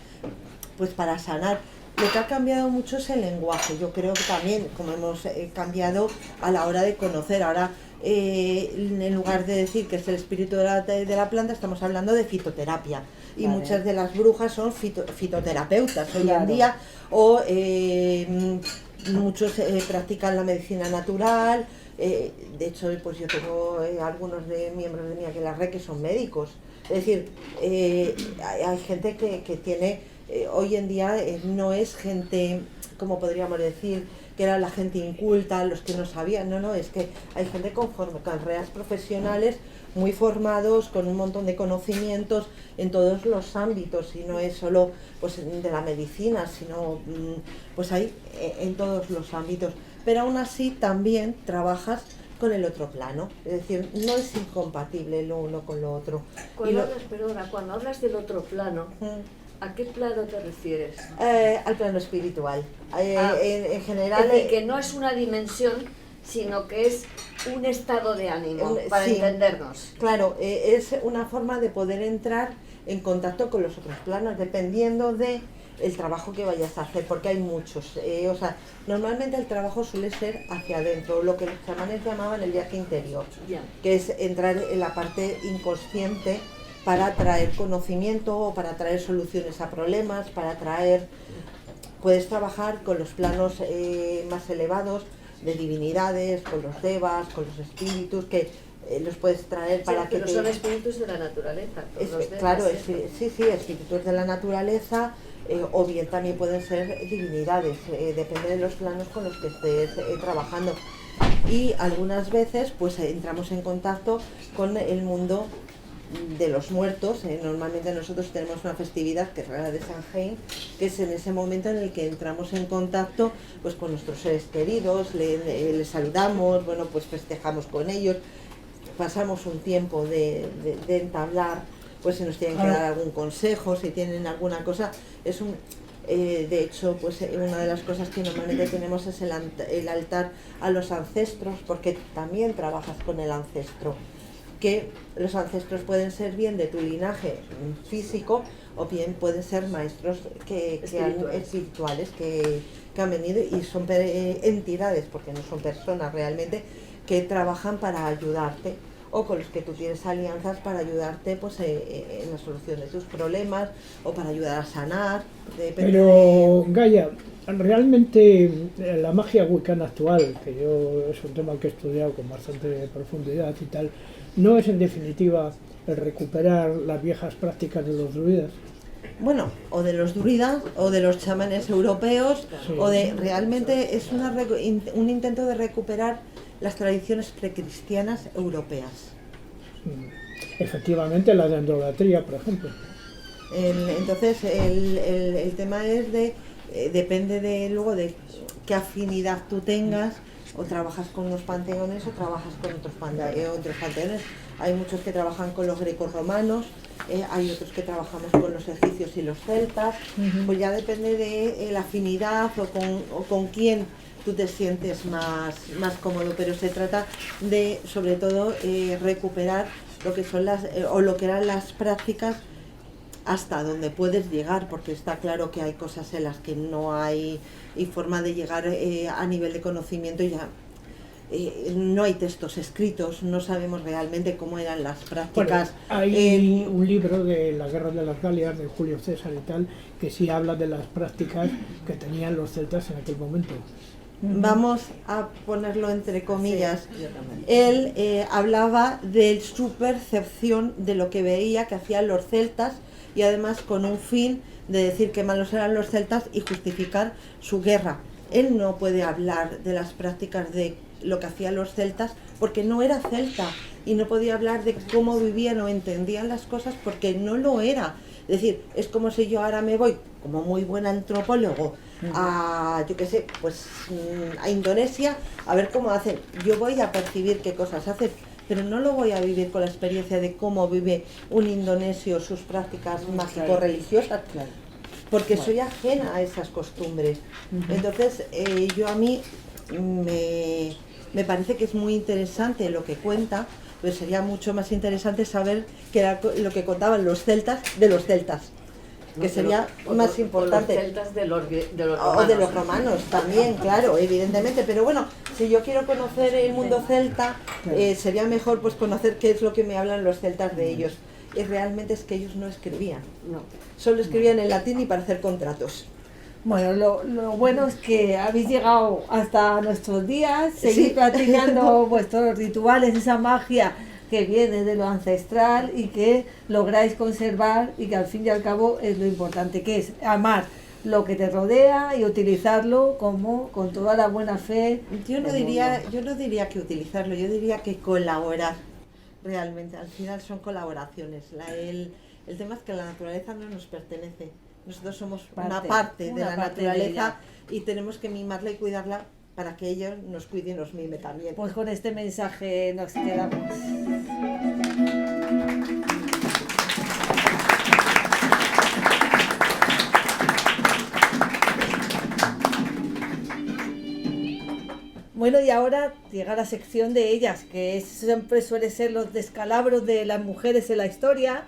pues para sanar. Lo que ha cambiado mucho es el lenguaje. Yo creo que también, como hemos cambiado a la hora de conocer, ahora en lugar de decir que es el espíritu de la planta, estamos hablando de fitoterapia. Y Vale. muchas de las brujas son fitoterapeutas hoy Claro. en día, o muchos practican la medicina natural. De hecho, pues yo tengo algunos de miembros de mi aquelarre que son médicos. Es decir, hay gente que tiene... hoy en día no es gente, como podríamos decir, que era la gente inculta, los que no sabían, no, es que hay gente con carreras profesionales muy formados, con un montón de conocimientos en todos los ámbitos, y no es solo pues de la medicina, sino pues hay en todos los ámbitos, pero aún así también trabajas con el otro plano, es decir, no es incompatible lo uno con lo otro. Cuando hablas del otro plano, ¿a qué plano te refieres? Al plano espiritual. En Es general, decir, que no es una dimensión, sino que es un estado de ánimo, para sí. entendernos. Claro, es una forma de poder entrar en contacto con los otros planos, dependiendo de el trabajo que vayas a hacer, porque hay muchos. O sea, normalmente el trabajo suele ser hacia adentro, lo que los chamanes llamaban el viaje interior, Ya. que es entrar en la parte inconsciente para traer conocimiento o para traer soluciones a problemas, puedes trabajar con los planos más elevados de divinidades, con los devas, con los espíritus, que los puedes traer para Sí, que pero son espíritus de la naturaleza. los devas, claro, ¿eh? sí, espíritus de la naturaleza, o bien también pueden ser divinidades, depende de los planos con los que estés trabajando. Y algunas veces pues entramos en contacto con el mundo de los muertos. Normalmente nosotros tenemos una festividad que es la de Samhain, que es en ese momento en el que entramos en contacto pues con nuestros seres queridos, les saludamos, bueno, pues festejamos con ellos, pasamos un tiempo de entablar, pues si nos tienen que dar algún consejo, si tienen alguna cosa. De hecho, pues una de las cosas que normalmente tenemos es el altar a los ancestros, porque también trabajas con el ancestro. que los ancestros pueden ser bien de tu linaje físico o bien pueden ser maestros espirituales que han venido y son entidades, porque no son personas realmente, que trabajan para ayudarte o con los que tú tienes alianzas para ayudarte pues, en la solución de tus problemas o para ayudar a sanar. Pero Gaia, realmente la magia wiccan actual, que yo es un tema que he estudiado con bastante profundidad y tal, ¿no es en definitiva el recuperar las viejas prácticas de los druidas? Bueno, o de los druidas o de los chamanes europeos, sí. O de realmente es un intento de recuperar las tradiciones precristianas europeas. Efectivamente, la dendrolatría, por ejemplo. Entonces el tema es depende luego de qué afinidad tú tengas, o trabajas con los panteones o trabajas con otros panteones. Hay muchos que trabajan con los grecorromanos, hay otros que trabajamos con los egipcios y los celtas. Pues ya depende de la afinidad o con quién tú te sientes más cómodo, pero se trata de, sobre todo, recuperar lo que son lo que eran las prácticas hasta donde puedes llegar, porque está claro que hay cosas en las que no hay forma de llegar a nivel de conocimiento, y ya no hay textos escritos, no sabemos realmente cómo eran las prácticas. Bueno, hay un libro de la Guerra de las Galias, de Julio César y tal, que sí habla de las prácticas que tenían los celtas en aquel momento. Vamos a ponerlo entre comillas. Sí, yo también. Él hablaba de su percepción de lo que veía que hacían los celtas, y además con un fin de decir que malos eran los celtas y justificar su guerra. Él no puede hablar de las prácticas de lo que hacían los celtas porque no era celta, y no podía hablar de cómo vivían o entendían las cosas porque no lo era. Es decir, es como si yo ahora me voy como muy buen antropólogo a, yo qué sé, pues a Indonesia a ver cómo hacen. Yo voy a percibir qué cosas hacen, pero no lo voy a vivir con la experiencia de cómo vive un indonesio sus prácticas mágico-religiosas, porque soy ajena a esas costumbres. Entonces, a mí me parece que es muy interesante lo que cuenta, pero sería mucho más interesante saber qué era lo que contaban los celtas de los celtas, que sería más importante. Los celtas de los romanos. O de los romanos también, claro, evidentemente. Pero bueno, si yo quiero conocer el mundo celta, sería mejor pues conocer qué es lo que me hablan los celtas de ellos. Y realmente es que ellos no escribían. No. Solo escribían en latín y para hacer contratos. Bueno, lo bueno es que habéis llegado hasta nuestros días, seguir Sí. practicando vuestros rituales, esa magia que viene de lo ancestral y que lográis conservar, y que al fin y al cabo es lo importante, que es amar lo que te rodea y utilizarlo como con toda la buena fe. Yo no del diría mundo. que utilizarlo, yo diría que colaborar. Realmente, al final son colaboraciones. El tema es que la naturaleza no nos pertenece. Nosotros somos una parte de la naturaleza y tenemos que mimarla y cuidarla para que ellos nos cuiden y nos mime también. Pues con este mensaje nos quedamos. Bueno, y ahora llega la sección de ellas, que siempre suele ser los descalabros de las mujeres en la historia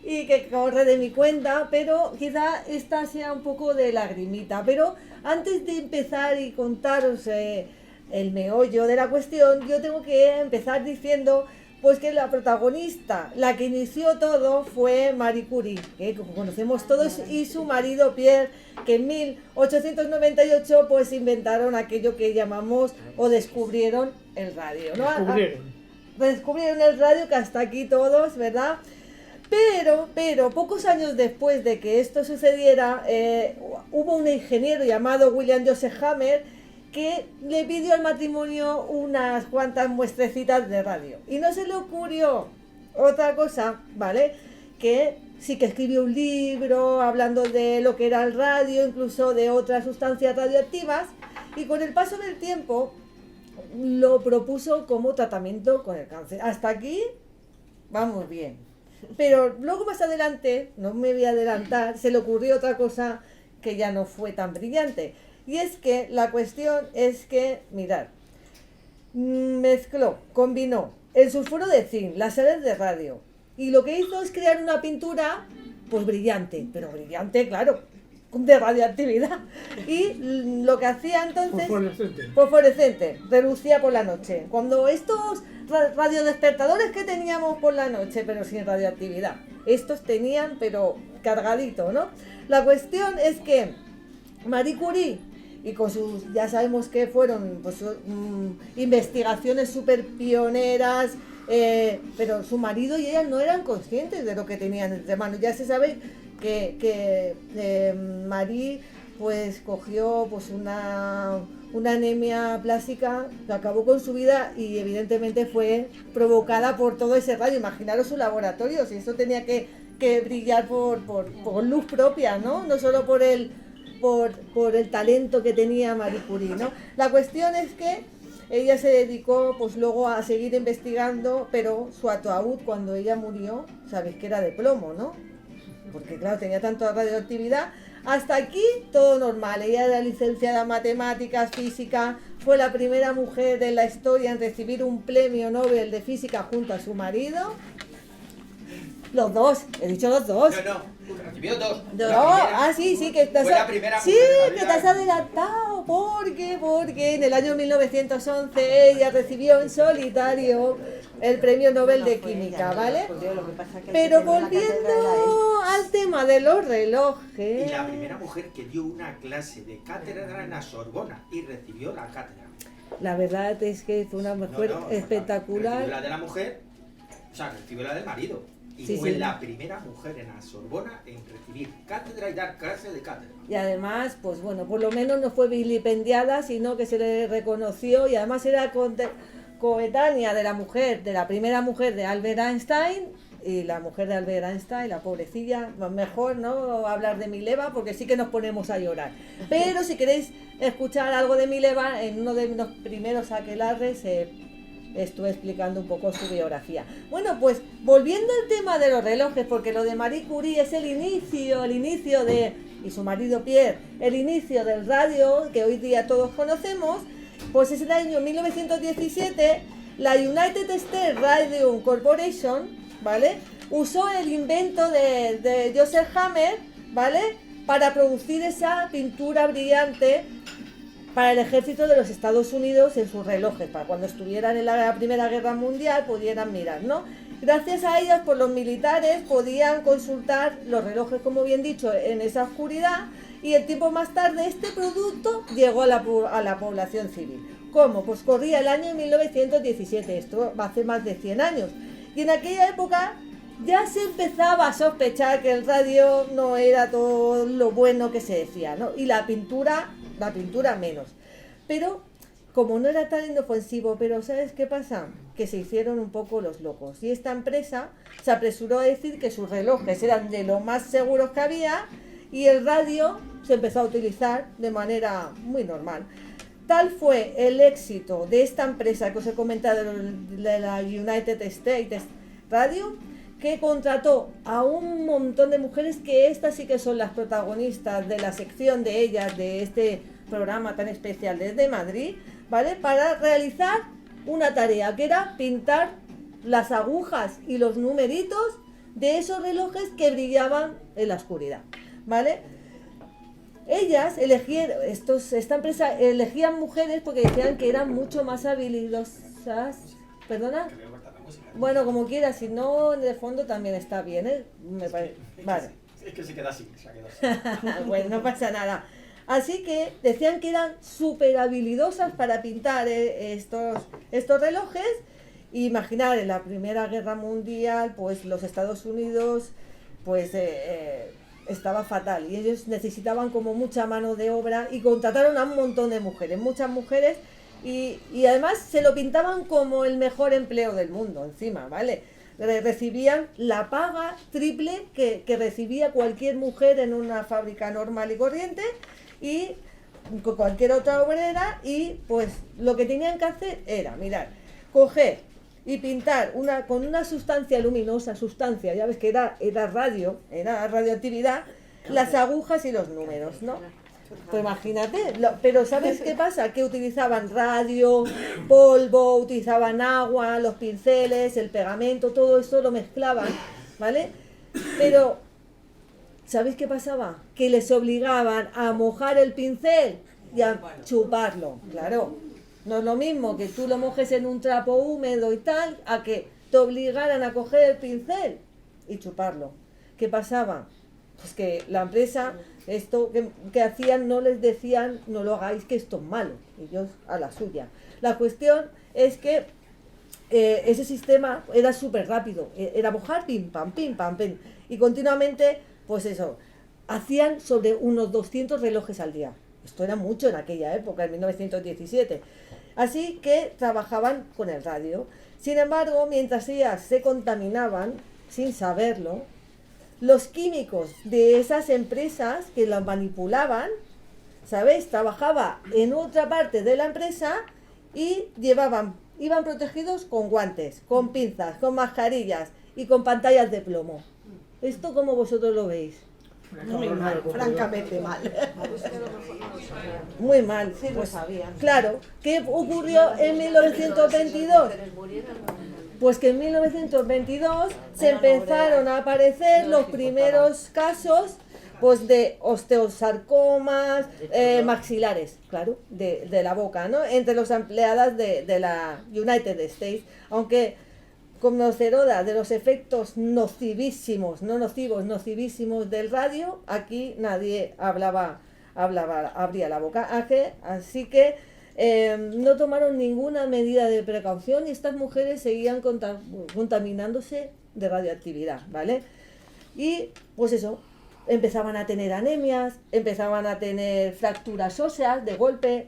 y que corre de mi cuenta, pero quizá esta sea un poco de lagrimita. Pero antes de empezar y contaros el meollo de la cuestión, yo tengo que empezar diciendo pues que la protagonista, la que inició todo, fue Marie Curie, que como conocemos todos, y su marido Pierre, que en 1898 pues inventaron aquello que llamamos o descubrieron el radio, ¿no? Descubrieron el radio, que hasta aquí todos, ¿verdad? Pero pocos años después de que esto sucediera, hubo un ingeniero llamado William Joseph Hammer que le pidió al matrimonio unas cuantas muestrecitas de radio. Y no se le ocurrió otra cosa, ¿vale? Que sí que escribió un libro hablando de lo que era el radio, incluso de otras sustancias radioactivas, y con el paso del tiempo lo propuso como tratamiento con el cáncer. Hasta aquí vamos bien. Pero luego más adelante, no me voy a adelantar, se le ocurrió otra cosa que ya no fue tan brillante. Y es que la cuestión es que, mirad, combinó el sulfuro de zinc, las sales de radio. Y lo que hizo es crear una pintura, pues brillante, pero brillante, claro, de radioactividad. Y lo que hacía entonces... Fosforescente, relucía por la noche. Cuando estos radiodespertadores que teníamos por la noche, pero sin radioactividad, estos tenían, pero cargadito, ¿no? La cuestión es que Marie Curie, y con sus, ya sabemos que fueron pues, investigaciones súper pioneras, pero su marido y ella no eran conscientes de lo que tenían entre manos. Ya se sabe que Marie pues cogió pues una anemia plástica que acabó con su vida y evidentemente fue provocada por todo ese radio. Imaginaros su laboratorio, si eso tenía que brillar por luz propia, ¿no? No solo por el talento que tenía Marie Curie, ¿no? La cuestión es que ella se dedicó pues luego a seguir investigando, pero su ataúd cuando ella murió, sabéis que era de plomo, ¿no? Porque claro, tenía tanta radioactividad. Hasta aquí todo normal. Ella era licenciada en matemáticas, física, fue la primera mujer en la historia en recibir un premio Nobel de física junto a su marido. Los dos, he dicho los dos. No, recibió dos. Sí, que estás, fue la primera sí, mujer que te has adelantado, porque en el año 1911 ella recibió en solitario el premio Nobel de Química, ¿vale? Pero volviendo al tema de los relojes... Y la primera mujer que dio una clase de cátedra en la Sorbona y recibió la cátedra. La verdad es que fue una mujer espectacular. Recibió la de la mujer, o sea, recibió la del marido. Y fue la primera mujer en la Sorbona en recibir cátedra y dar clase de cátedra. Y además, pues bueno, por lo menos no fue vilipendiada, sino que se le reconoció y además era coetánea de la primera mujer de Albert Einstein. Y la mujer de Albert Einstein, la pobrecilla, mejor no hablar de Mileva porque sí que nos ponemos a llorar. Pero si queréis escuchar algo de Mileva, en uno de los primeros aquelarres estuve explicando un poco su biografía. Bueno, pues volviendo al tema de los relojes, porque lo de Marie Curie es el inicio de, y su marido Pierre, el inicio del radio que hoy día todos conocemos, pues es el año 1917, la United States Radio Corporation, ¿vale? Usó el invento de Joseph Hammer, ¿vale? Para producir esa pintura brillante para el ejército de los Estados Unidos en sus relojes, para cuando estuvieran en la Primera Guerra Mundial pudieran mirar, ¿no? Gracias a ellas, pues los militares podían consultar los relojes, como bien dicho, en esa oscuridad, y el tiempo más tarde este producto llegó a la población civil. ¿Cómo? Pues corría el año 1917, esto va a hace más de 100 años, y en aquella época ya se empezaba a sospechar que el radio no era todo lo bueno que se decía, ¿no? Y la pintura menos. Pero como no era tan inofensivo, pero ¿sabes qué pasa? Que se hicieron un poco los locos. Y esta empresa se apresuró a decir que sus relojes eran de lo más seguros que había y el radio se empezó a utilizar de manera muy normal. Tal fue el éxito de esta empresa que os he comentado, de la United States Radio, que contrató a un montón de mujeres, que estas sí que son las protagonistas de la sección de ellas, de este programa tan especial desde Madrid, ¿vale? Para realizar una tarea, que era pintar las agujas y los numeritos de esos relojes que brillaban en la oscuridad, ¿vale? Ellas elegían, esta empresa elegían mujeres porque decían que eran mucho más habilidosas. ¿Perdona? Bueno, como quieras, si no, en el fondo también está bien, ¿eh? Me parece. Vale. Es que se queda así, se ha quedado así. Bueno, no pasa nada. Así que decían que eran súper habilidosas para pintar estos relojes. Imaginar, en la Primera Guerra Mundial, pues los Estados Unidos, pues estaba fatal. Y ellos necesitaban como mucha mano de obra y contrataron a un montón de mujeres, muchas mujeres. Y además se lo pintaban como el mejor empleo del mundo, encima, ¿vale? Recibían la paga triple que recibía cualquier mujer en una fábrica normal y corriente y con cualquier otra obrera, y pues lo que tenían que hacer era, mirar, coger y pintar con una sustancia luminosa, ya ves que era radioactividad, las agujas y los números, ¿no? Pues imagínate, pero ¿sabes qué pasa? Que utilizaban radio, polvo, utilizaban agua, los pinceles, el pegamento, todo eso lo mezclaban, ¿vale? Pero, ¿sabéis qué pasaba? Que les obligaban a mojar el pincel y a chuparlo, claro. No es lo mismo que tú lo mojes en un trapo húmedo y tal, a que te obligaran a coger el pincel y chuparlo. ¿Qué pasaba? Pues que la empresa, esto que hacían, no les decían, no lo hagáis, que esto es malo. Ellos a la suya. La cuestión es que ese sistema era súper rápido. Era mojar, pim, pam, pim, pam, pim. Y continuamente, pues eso, hacían sobre unos 200 relojes al día. Esto era mucho en aquella época, en 1917. Así que trabajaban con el radio. Sin embargo, mientras ellas se contaminaban, sin saberlo, los químicos de esas empresas que las manipulaban, ¿sabéis? Trabajaba en otra parte de la empresa y iban protegidos con guantes, con pinzas, con mascarillas y con pantallas de plomo. ¿Esto cómo vosotros lo veis? Muy mal, francamente mal. Muy mal. Sí, lo sabían. Claro. ¿Qué ocurrió en 1922? Pues que en 1922 se empezaron a aparecer los primeros casos pues de osteosarcomas maxilares, claro, de la boca, ¿no? Entre los empleadas de la United States, aunque conocedora de los efectos nocivísimos, no nocivos, nocivísimos del radio, aquí nadie abría la boca, así que no tomaron ninguna medida de precaución y estas mujeres seguían contaminándose de radioactividad, ¿vale? Y pues eso, empezaban a tener anemias, empezaban a tener fracturas óseas de golpe,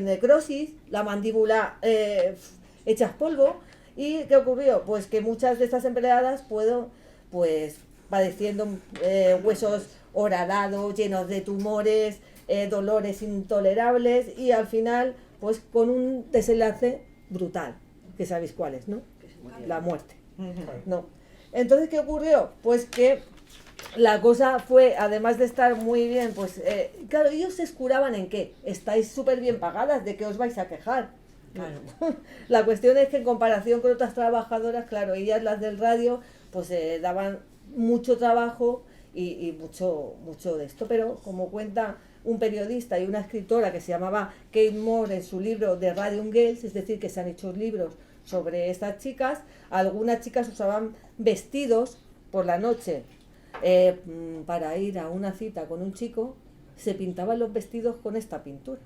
necrosis, la mandíbula hechas polvo. ¿Y qué ocurrió? Pues que muchas de estas empleadas padeciendo huesos horadados, llenos de tumores, dolores intolerables y al final pues con un desenlace brutal, que sabéis cuál es, ¿no? La muerte. No. Entonces, ¿qué ocurrió? Pues que la cosa fue, además de estar muy bien, pues claro, ellos se escuraban en qué, estáis súper bien pagadas, ¿de qué os vais a quejar? Claro. La cuestión es que en comparación con otras trabajadoras, claro, ellas las del radio, pues daban mucho trabajo y mucho de esto, pero como cuenta un periodista y una escritora que se llamaba Kate Moore en su libro The Radium Girls, es decir, que se han hecho libros sobre estas chicas, algunas chicas usaban vestidos por la noche para ir a una cita con un chico, se pintaban los vestidos con esta pintura.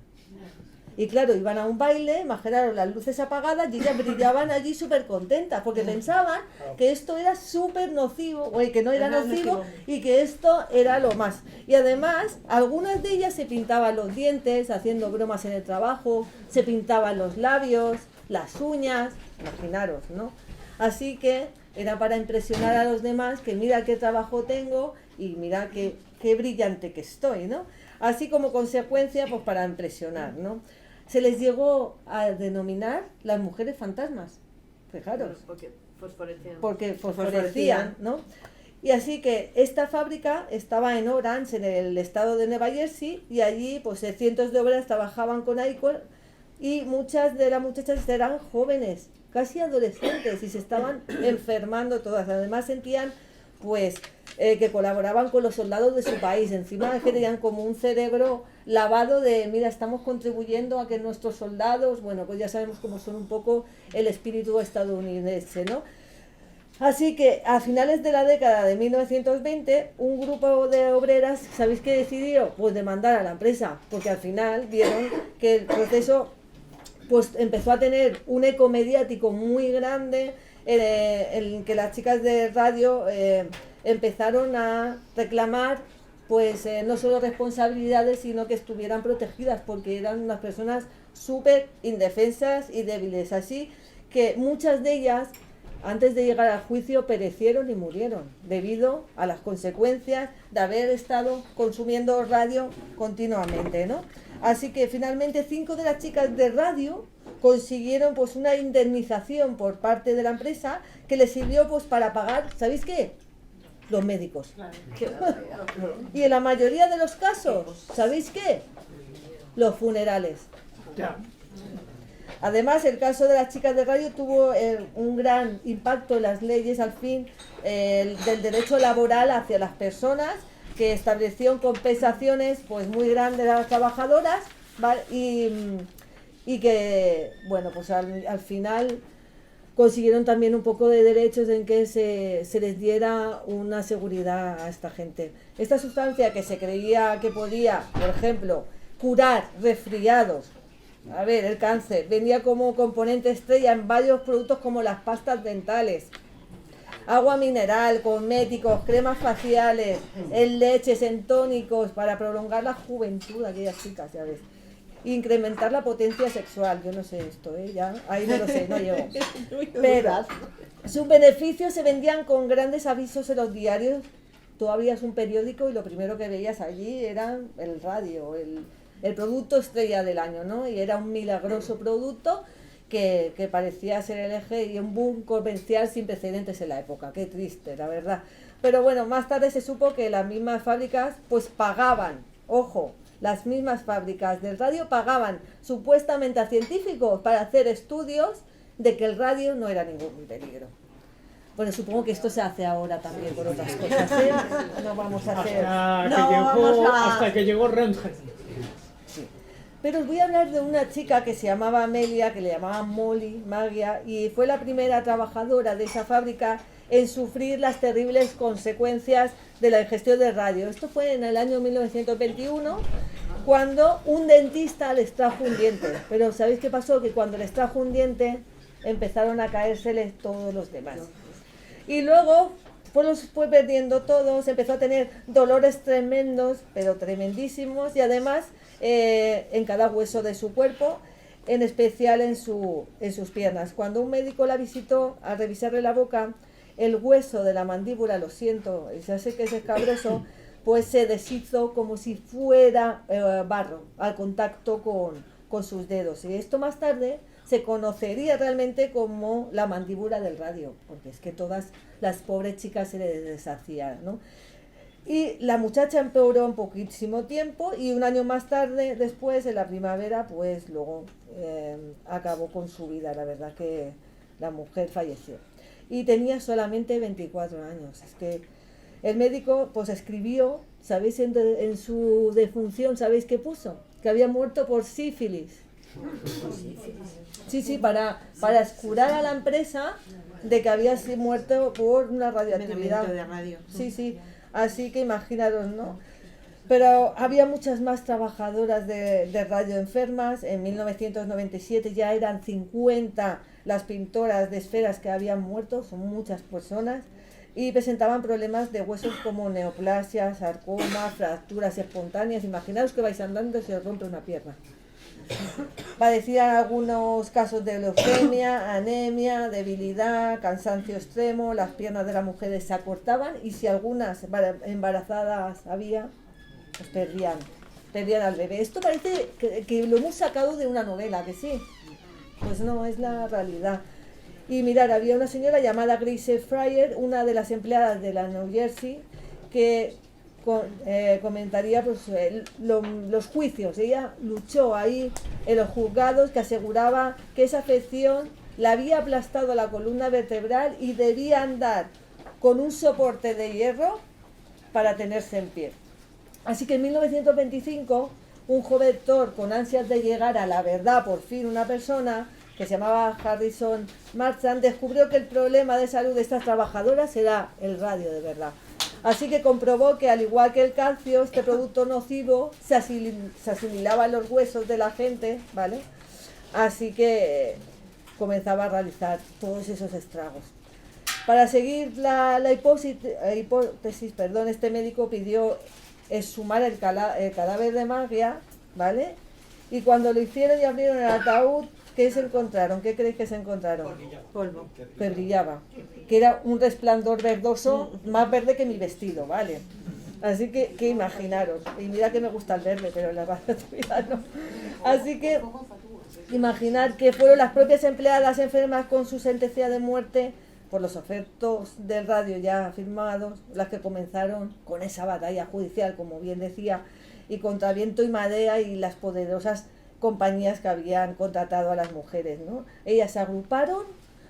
Y claro, iban a un baile, imaginaron las luces apagadas y ellas brillaban allí súper contentas, porque pensaban que esto era súper nocivo, o que no era nocivo, y que esto era lo más. Y además, algunas de ellas se pintaban los dientes, haciendo bromas en el trabajo, se pintaban los labios, las uñas, imaginaros, ¿no? Así que era para impresionar a los demás, que mira qué trabajo tengo y mira qué brillante que estoy, ¿no? Así como consecuencia, pues para impresionar, ¿no? Se les llegó a denominar las mujeres fantasmas, fijaros, porque fosforecían, ¿no? Y así que esta fábrica estaba en Orange, en el estado de Nueva Jersey, y allí pues cientos de obreras trabajaban con alcohol y muchas de las muchachas eran jóvenes, casi adolescentes, y se estaban enfermando todas. Además sentían pues que colaboraban con los soldados de su país, encima que tenían como un cerebro lavado de, mira, estamos contribuyendo a que nuestros soldados, bueno, pues ya sabemos cómo son un poco el espíritu estadounidense, ¿no? Así que a finales de la década de 1920, un grupo de obreras, ¿sabéis qué decidió? Pues demandar a la empresa, porque al final vieron que el proceso pues empezó a tener un eco mediático muy grande, en que las chicas de radio empezaron a reclamar pues no solo responsabilidades, sino que estuvieran protegidas, porque eran unas personas súper indefensas y débiles. Así que muchas de ellas, antes de llegar al juicio, perecieron y murieron debido a las consecuencias de haber estado consumiendo radio continuamente, ¿no? Así que finalmente 5 de las chicas de radio consiguieron pues una indemnización por parte de la empresa que les sirvió pues para pagar, ¿sabéis qué? los médicos. Qué barbaridad. Y en la mayoría de los casos, ¿sabéis qué? Los funerales. Ya. Además, el caso de las chicas de radio tuvo un gran impacto en las leyes, al fin, del derecho laboral hacia las personas, que estableció compensaciones pues muy grandes a las trabajadoras, ¿vale? Y que, bueno, pues al final consiguieron también un poco de derechos en que se les diera una seguridad a esta gente. Esta sustancia que se creía que podía, por ejemplo, curar resfriados, a ver, el cáncer, venía como componente estrella en varios productos como las pastas dentales, agua mineral, cosméticos, cremas faciales, en leches, en tónicos, para prolongar la juventud de aquellas chicas, ya ves. Incrementar la potencia sexual, yo no sé esto, ya, ahí no lo sé, no llego. Pero sus beneficios se vendían con grandes avisos en los diarios. Tú abrías un periódico y lo primero que veías allí era el radio, el producto estrella del año, ¿no? Y era un milagroso producto que parecía ser el eje y un boom comercial sin precedentes en la época. Qué triste, la verdad. Pero bueno, más tarde se supo que las mismas fábricas pues pagaban, ojo, las mismas fábricas del radio pagaban supuestamente a científicos para hacer estudios de que el radio no era ningún peligro. Bueno, supongo que esto se hace ahora también con otras cosas, ¿eh? No vamos a hacer... Hasta que llegó Röntgen. Sí. Pero os voy a hablar de una chica que se llamaba Amelia, que le llamaban Molly, Magia, y fue la primera trabajadora de esa fábrica en sufrir las terribles consecuencias de la ingestión de radio. Esto fue en el año 1921, cuando un dentista les trajo un diente. Pero ¿sabéis qué pasó? Que cuando les trajo un diente, empezaron a caérseles todos los demás. Y luego pues los fue perdiendo todos, empezó a tener dolores tremendos, pero tremendísimos, y además en cada hueso de su cuerpo, en especial en sus piernas. Cuando un médico la visitó, al revisarle la boca, el hueso de la mandíbula, lo siento, ya sé que es escabroso, pues se deshizo como si fuera barro al contacto con sus dedos. Y esto más tarde se conocería realmente como la mandíbula del radio, porque es que todas las pobres chicas se les deshacían, ¿no? Y la muchacha empeoró un poquísimo tiempo y un año más tarde, después, en la primavera, pues luego acabó con su vida. La verdad que la mujer falleció. Y tenía solamente 24 años. Es que el médico pues escribió, ¿sabéis? En su defunción, ¿sabéis qué puso? Que había muerto por sífilis. Sí, para escurar a la empresa de que había muerto por una radioactividad. De radio. Sí. Así que imaginaros, ¿no? Pero había muchas más trabajadoras de radio enfermas. En 1997 ya eran 50 las pintoras de esferas que habían muerto, son muchas personas, y presentaban problemas de huesos como neoplasia, sarcoma, fracturas espontáneas. Imaginaos que vais andando y se os rompe una pierna. Padecían algunos casos de leucemia, anemia, debilidad, cansancio extremo, las piernas de las mujeres se acortaban y si algunas embarazadas había, pues perdían al bebé. Esto parece que lo hemos sacado de una novela, ¿que sí? Pues no, es la realidad. Y mirad, había una señora llamada Grace Fryer, una de las empleadas de la New Jersey, que comentaría pues, los juicios. Ella luchó ahí en los juzgados, que aseguraba que esa afección le había aplastado la columna vertebral y debía andar con un soporte de hierro para tenerse en pie. Así que en 1925, un joven actor con ansias de llegar a la verdad, por fin una persona, que se llamaba Harrison Marchand, descubrió que el problema de salud de estas trabajadoras era el radio de verdad. Así que comprobó que, al igual que el calcio, este producto nocivo se asimilaba en los huesos de la gente, ¿vale? Así que comenzaba a realizar todos esos estragos. Para seguir la hipótesis, este médico pidió exhumar el cadáver de Magia, ¿vale? Y cuando lo hicieron y abrieron el ataúd, ¿qué se encontraron? ¿Qué creéis que se encontraron? Polvo. Que brillaba. Que era un resplandor verdoso, más verde que mi vestido, ¿vale? Así que imaginaros. Y mira que me gusta el verde, pero la radioactividad no. Así que imaginar que fueron las propias empleadas enfermas con su sentencia de muerte por los efectos del radio ya firmados, las que comenzaron con esa batalla judicial, como bien decía, y contra viento y marea y las poderosas compañías que habían contratado a las mujeres, ¿no? Ellas se agruparon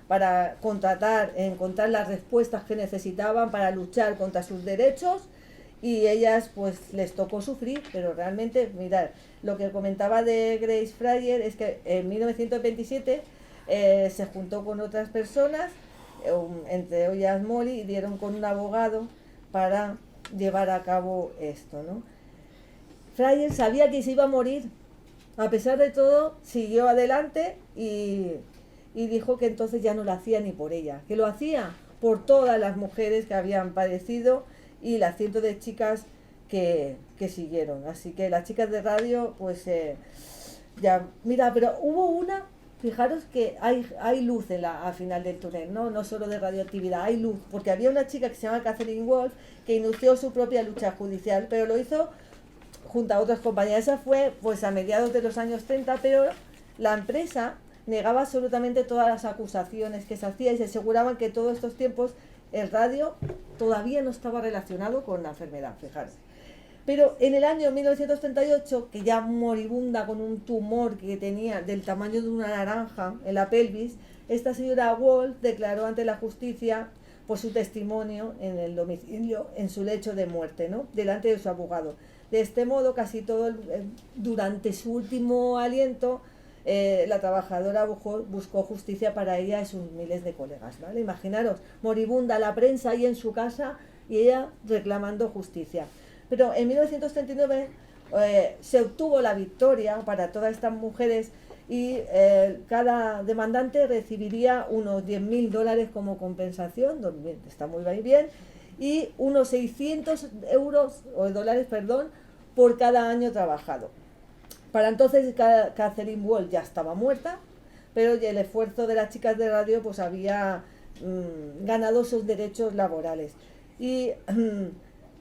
para encontrar las respuestas que necesitaban para luchar contra sus derechos, y ellas pues les tocó sufrir, pero realmente, mirad, lo que comentaba de Grace Fryer es que en 1927 se juntó con otras personas, entre ellas Molly, y dieron con un abogado para llevar a cabo esto, ¿no? Fryer sabía que se iba a morir, a pesar de todo siguió adelante y dijo que entonces ya no lo hacía ni por ella, que lo hacía por todas las mujeres que habían padecido y las cientos de chicas que siguieron. Así que las chicas de radio, pues ya, mira, pero hubo una, fijaros que hay luz al final del túnel, no solo de radioactividad, hay luz, porque había una chica que se llama Catherine Wolf que inició su propia lucha judicial, pero lo hizo junto a otras compañías. Esa fue pues a mediados de los años 30, pero la empresa negaba absolutamente todas las acusaciones que se hacían y se aseguraban que todos estos tiempos el radio todavía no estaba relacionado con la enfermedad, fijarse. Pero en el año 1938, que ya moribunda con un tumor que tenía del tamaño de una naranja en la pelvis, esta señora Wolf declaró ante la justicia por su testimonio en el domicilio, en su lecho de muerte, ¿no? Delante de su abogado. De este modo, casi durante su último aliento, la trabajadora buscó justicia para ella y sus miles de colegas, ¿vale? Imaginaros, moribunda la prensa ahí en su casa y ella reclamando justicia. Pero en 1939 se obtuvo la victoria para todas estas mujeres y cada demandante recibiría unos $10.000 como compensación, está muy bien, y unos 600 dólares, por cada año trabajado. Para entonces Catherine Wolf ya estaba muerta, pero el esfuerzo de las chicas de radio pues había ganado sus derechos laborales. Y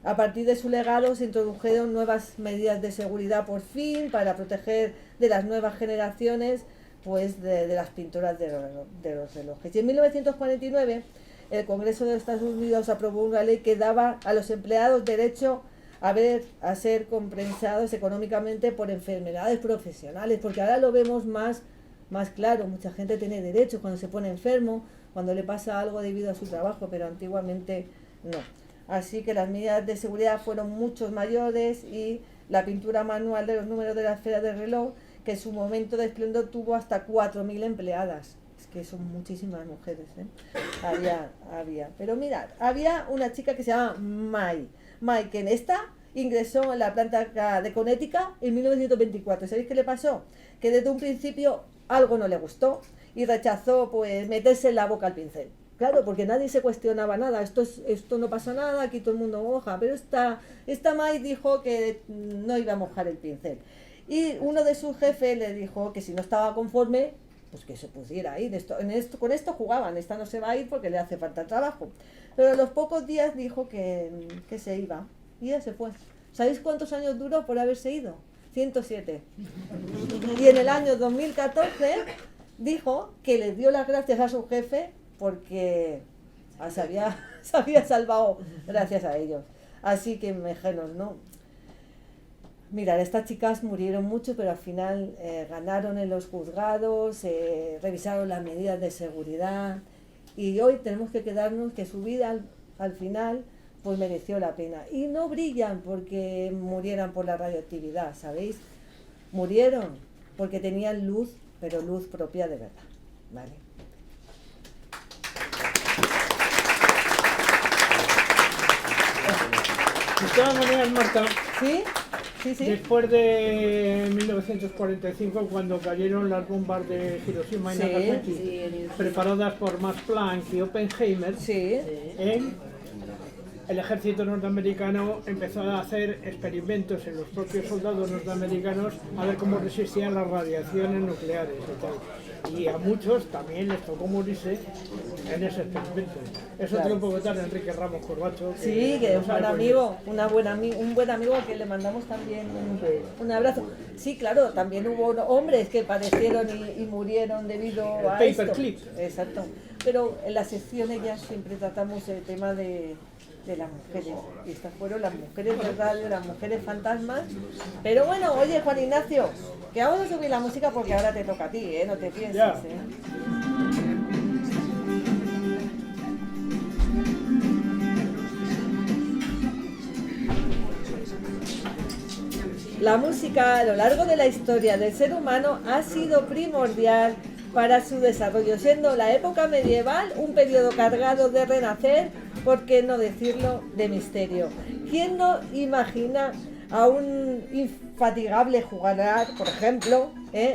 a partir de su legado se introdujeron nuevas medidas de seguridad por fin para proteger de las nuevas generaciones pues de las pinturas de los relojes. Y en 1949 el Congreso de Estados Unidos aprobó una ley que daba a los empleados derecho a ser compensados económicamente por enfermedades profesionales, porque ahora lo vemos más claro. Mucha gente tiene derecho cuando se pone enfermo, cuando le pasa algo debido a su trabajo, pero antiguamente no. Así que las medidas de seguridad fueron mucho mayores y la pintura manual de los números de la esfera del reloj, que en su momento de esplendor tuvo hasta 4.000 empleadas. Es que son muchísimas mujeres, ¿eh? Había. Pero mirad, había una chica que se llama May, que en esta ingresó en la planta de Connecticut en 1924. ¿Sabéis qué le pasó? Que desde un principio algo no le gustó y rechazó pues meterse en la boca al pincel. Claro, porque nadie se cuestionaba nada, esto no pasa nada, aquí todo el mundo moja, pero esta May dijo que no iba a mojar el pincel. Y uno de sus jefes le dijo que si no estaba conforme, pues que se pudiera ir. Con esto jugaban, esta no se va a ir porque le hace falta trabajo. Pero a los pocos días dijo que se iba y ya se fue. ¿Sabéis cuántos años duró por haberse ido? 107. Y en el año 2014 dijo que le dio las gracias a su jefe porque se había salvado gracias a ellos. Así que mejenos, ¿no? Mirad, estas chicas murieron mucho, pero al final ganaron en los juzgados, revisaron las medidas de seguridad y hoy tenemos que quedarnos que su vida al final pues mereció la pena. Y no brillan porque murieran por la radioactividad, ¿sabéis? Murieron porque tenían luz, pero luz propia de verdad, ¿vale? De todas maneras, Marta, ¿Sí? después de 1945, cuando cayeron las bombas de Hiroshima y Nagasaki, preparadas por Max Planck y Oppenheimer, el ejército norteamericano empezó a hacer experimentos en los propios soldados norteamericanos a ver cómo resistían las radiaciones nucleares y tal. Y a muchos también les tocó morirse en ese experimento. Eso te lo puedo contar Enrique Ramos Corbacho. Sí, que es un buen amigo, un buen amigo a quien le mandamos también un abrazo. Sí, claro, también hubo hombres que padecieron y murieron debido a esto. Paperclip. Exacto. pero en las secciones ya siempre tratamos el tema de las mujeres. Y estas fueron las mujeres de radio, las mujeres fantasmas. Pero bueno, oye, Juan Ignacio, que vamos a subir la música porque ahora te toca a ti, no te pienses, Ya. La música a lo largo de la historia del ser humano ha sido primordial para su desarrollo, siendo la época medieval un periodo cargado de renacer, por qué no decirlo, de misterio. ¿Quién no imagina a un infatigable jugador, por ejemplo,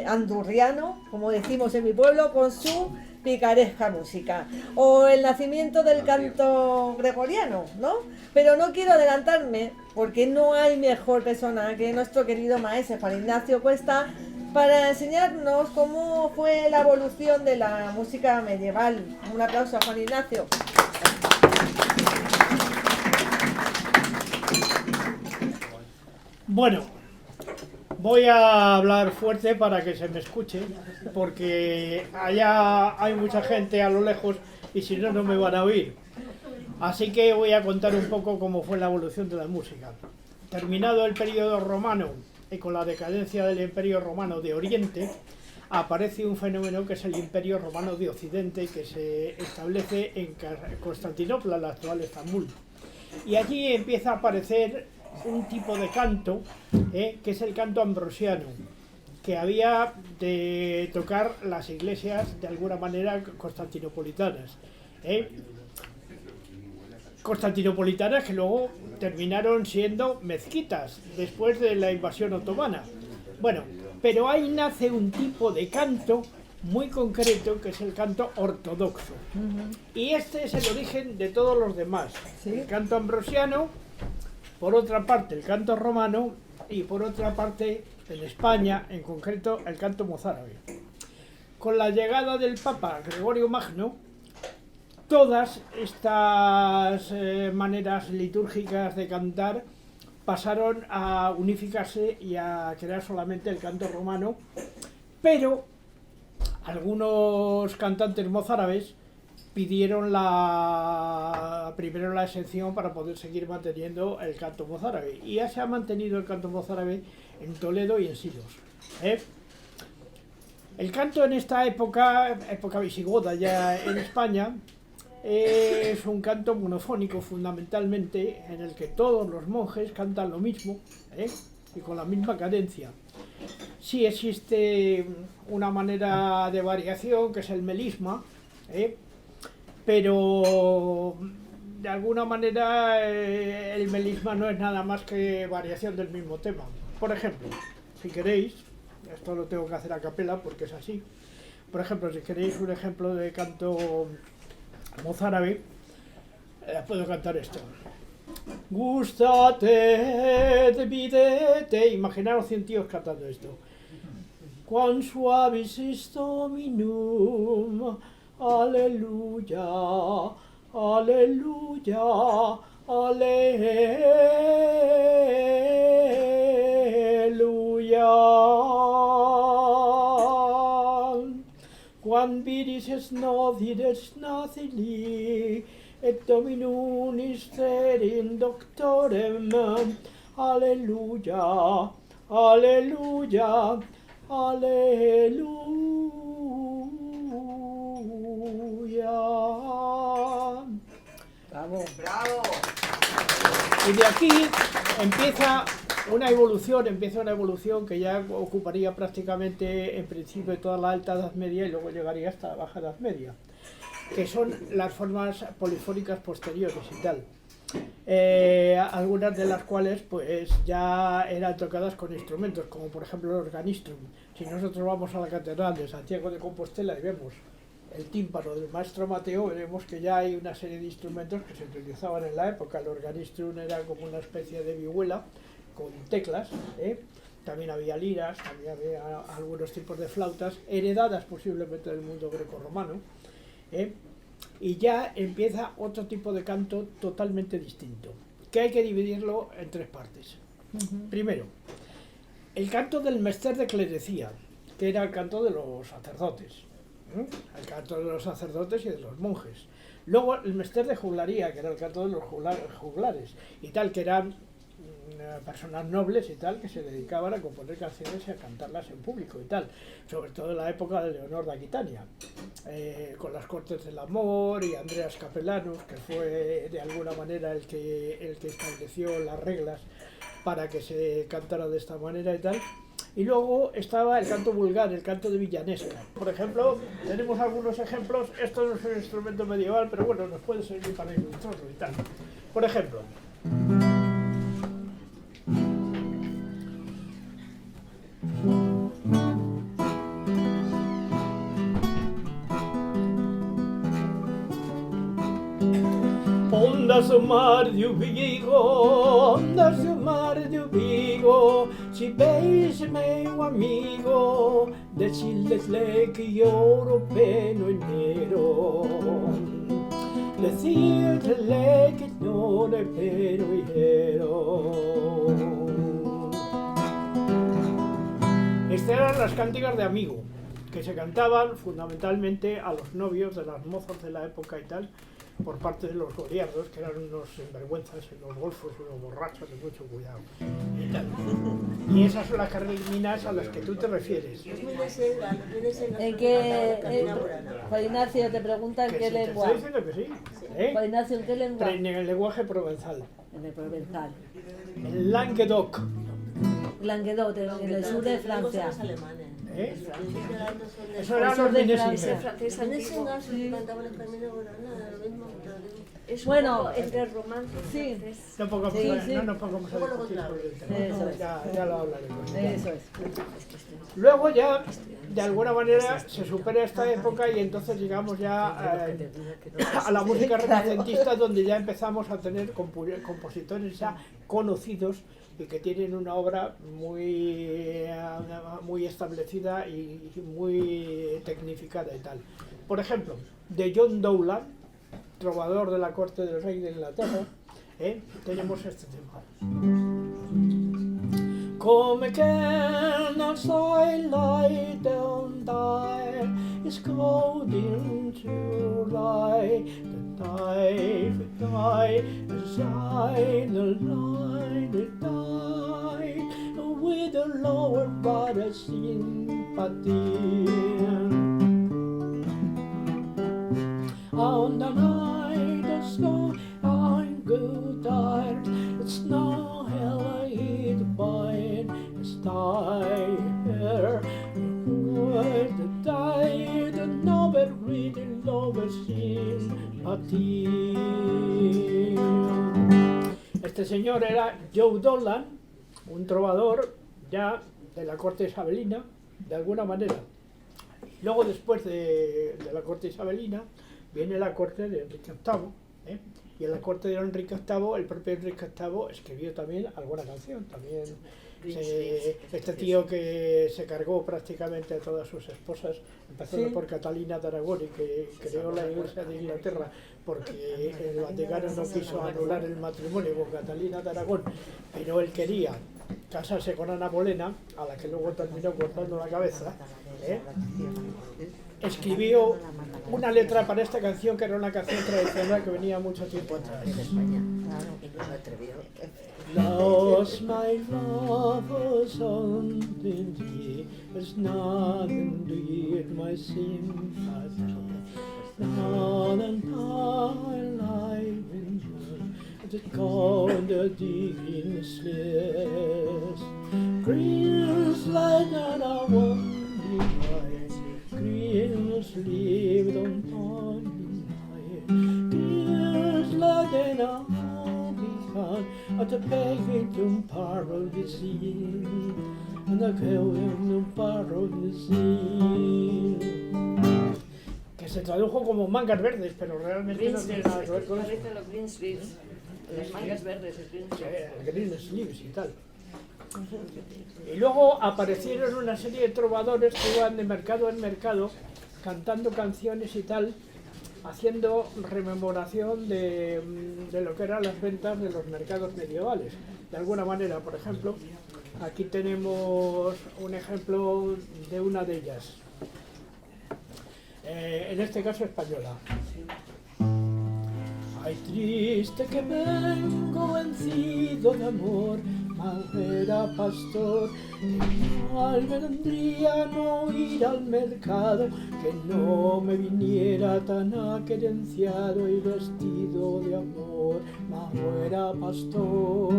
andurriano, como decimos en mi pueblo, con su picaresca música? O el nacimiento del canto gregoriano, ¿no? Pero no quiero adelantarme, porque no hay mejor persona que nuestro querido maestro Juan Ignacio Cuesta para enseñarnos cómo fue la evolución de la música medieval. Un aplauso a Juan Ignacio. Bueno, voy a hablar fuerte para que se me escuche, porque allá hay mucha gente a lo lejos y si no, no me van a oír. Así que voy a contar un poco cómo fue la evolución de la música. Terminado el periodo romano y con la decadencia del Imperio Romano de Oriente, aparece un fenómeno que es el Imperio Romano de Occidente, que se establece en Constantinopla, la actual Estambul. Y allí empieza a aparecer un tipo de canto, que es el canto ambrosiano, que había de tocar las iglesias de alguna manera constantinopolitanas. Constantinopolitanas que luego terminaron siendo mezquitas después de la invasión otomana. Bueno, pero ahí nace un tipo de canto muy concreto que es el canto ortodoxo. Y este es el origen de todos los demás. El canto ambrosiano, por otra parte el canto romano y por otra parte en España, en concreto el canto mozárabe. Con la llegada del Papa Gregorio Magno, todas estas maneras litúrgicas de cantar pasaron a unificarse y a crear solamente el canto romano, pero algunos cantantes mozárabes pidieron primero la exención para poder seguir manteniendo el canto mozárabe, y ya se ha mantenido el canto mozárabe en Toledo y en Silos. El canto en esta época visigoda ya en España, es un canto monofónico fundamentalmente, en el que todos los monjes cantan lo mismo, y con la misma cadencia. Sí existe una manera de variación que es el melisma, pero de alguna manera el melisma no es nada más que variación del mismo tema. Por ejemplo, si queréis, esto lo tengo que hacer a capela porque es así, por ejemplo, si queréis un ejemplo de canto mozárabe, puedo cantar esto. Gústate de videte. Imaginaros 100 tíos cantando esto. Cuán suavis est Dominum, aleluya, aleluya, aleluya. Quan viris es nodides nacili, et Dominum in doctorem, aleluya, aleluya, aleluya. Bravo. ¡Bravo! Y de aquí empieza una evolución que ya ocuparía prácticamente en principio toda la Alta Edad Media y luego llegaría hasta la Baja Edad Media, que son las formas polifónicas posteriores y tal. Algunas de las cuales pues ya eran tocadas con instrumentos, como por ejemplo el organistrum. Si nosotros vamos a la Catedral de Santiago de Compostela y vemos el tímpano del maestro Mateo, veremos que ya hay una serie de instrumentos que se utilizaban en la época. El organistrum era como una especie de vihuela con teclas, también había liras, también había algunos tipos de flautas, heredadas posiblemente del mundo grecorromano, y ya empieza otro tipo de canto totalmente distinto, que hay que dividirlo en tres partes. Primero, el canto del mester de clerecía, que era el canto de los sacerdotes. el canto de los sacerdotes y de los monjes. Luego el mester de juglaría, que era el canto de los juglares, y tal, que eran personas nobles y tal, que se dedicaban a componer canciones y a cantarlas en público y tal, sobre todo en la época de Leonor de Aquitania, con las Cortes del Amor y Andreas Capellanus, que fue de alguna manera el que estableció las reglas para que se cantara de esta manera y tal. Y luego estaba el canto vulgar, el canto de villanesca. Por ejemplo, tenemos algunos ejemplos. Esto no es un instrumento medieval, pero bueno, nos puede servir para ilustrarlo y tal. Por ejemplo, ondas do mar de Vigo, ondas do mar de Vigo, se veis meu amigo, decirle que europeo no enero, decirle que no le pero. Estas eran las cánticas de amigo, que se cantaban fundamentalmente a los novios de las mozas de la época y tal, por parte de los goliardos, que eran unos sinvergüenzas, unos golfos, unos borrachos de mucho cuidado y tal. Y esas son las carrilinas a las que tú te refieres. ¿En qué, Juan Ignacio, te pregunta en qué lengua? Te estoy diciendo que sí. Juan Ignacio, ¿en qué lengua? En el lenguaje provenzal. En el provenzal. En Languedoc. Languedoc, en el sur de Francia. ¿Eh? Eso eran los mineses. Es Bueno, bueno, entre romance y sí. francés. No pongamos Sí, a, sí. no nos pongamos a discutir por el tema. Eso es. Ya lo hablaremos. Eso es. Luego ya, de alguna manera, se supera esta época y entonces llegamos ya a la música renacentista, donde ya empezamos a tener compositores ya conocidos y que tienen una obra muy establecida y muy tecnificada y tal. Por ejemplo, de John Dowland, trovador de la corte del rey de Inglaterra, tenemos este tema. Come can I say lie down die is going to lie the die as I the lie the die with the lower body sympathy on the night the snow I'm good tired it's no hell I eat by stay here with the day the novel reading lover sympathy. Este señor era Joe Dowland, un trovador ya de la corte isabelina, de alguna manera. Luego, después de la corte isabelina, viene la corte de Enrique VIII, y en la corte de Enrique VIII, el propio Enrique VIII escribió también alguna canción. También este tío que se cargó prácticamente a todas sus esposas, empezando por Catalina de Aragón, y que creó la Iglesia de Inglaterra porque el Vaticano no quiso anular el matrimonio con Catalina de Aragón, pero él quería casarse con Ana Bolena, a la que luego terminó cortando la cabeza. Escribió una letra para esta canción, que era una canción tradicional que venía mucho tiempo atrás. Lost my love was on thee, there's nothing indeed my sympathy. Now and life in the cold digging slits, green slide and I won't be high, green sleep on time, green slide and I won't be high, at the paving to paradise, and the going to paradise. Que se tradujo como mangas verdes, pero realmente no tiene nada que ver con eso. Parece los green sleeves, las mangas verdes, el green sleeves. Green sleeves y tal. Y luego aparecieron una serie de trovadores que iban de mercado en mercado cantando canciones y tal, haciendo rememoración de lo que eran las ventas de los mercados medievales. De alguna manera, por ejemplo, aquí tenemos un ejemplo de una de ellas. en este caso española. Ay, triste que vengo vencido de amor, mas era pastor, que mal me vendría no ir al mercado, que no me viniera tan aquerenciado y vestido de amor, mas era pastor.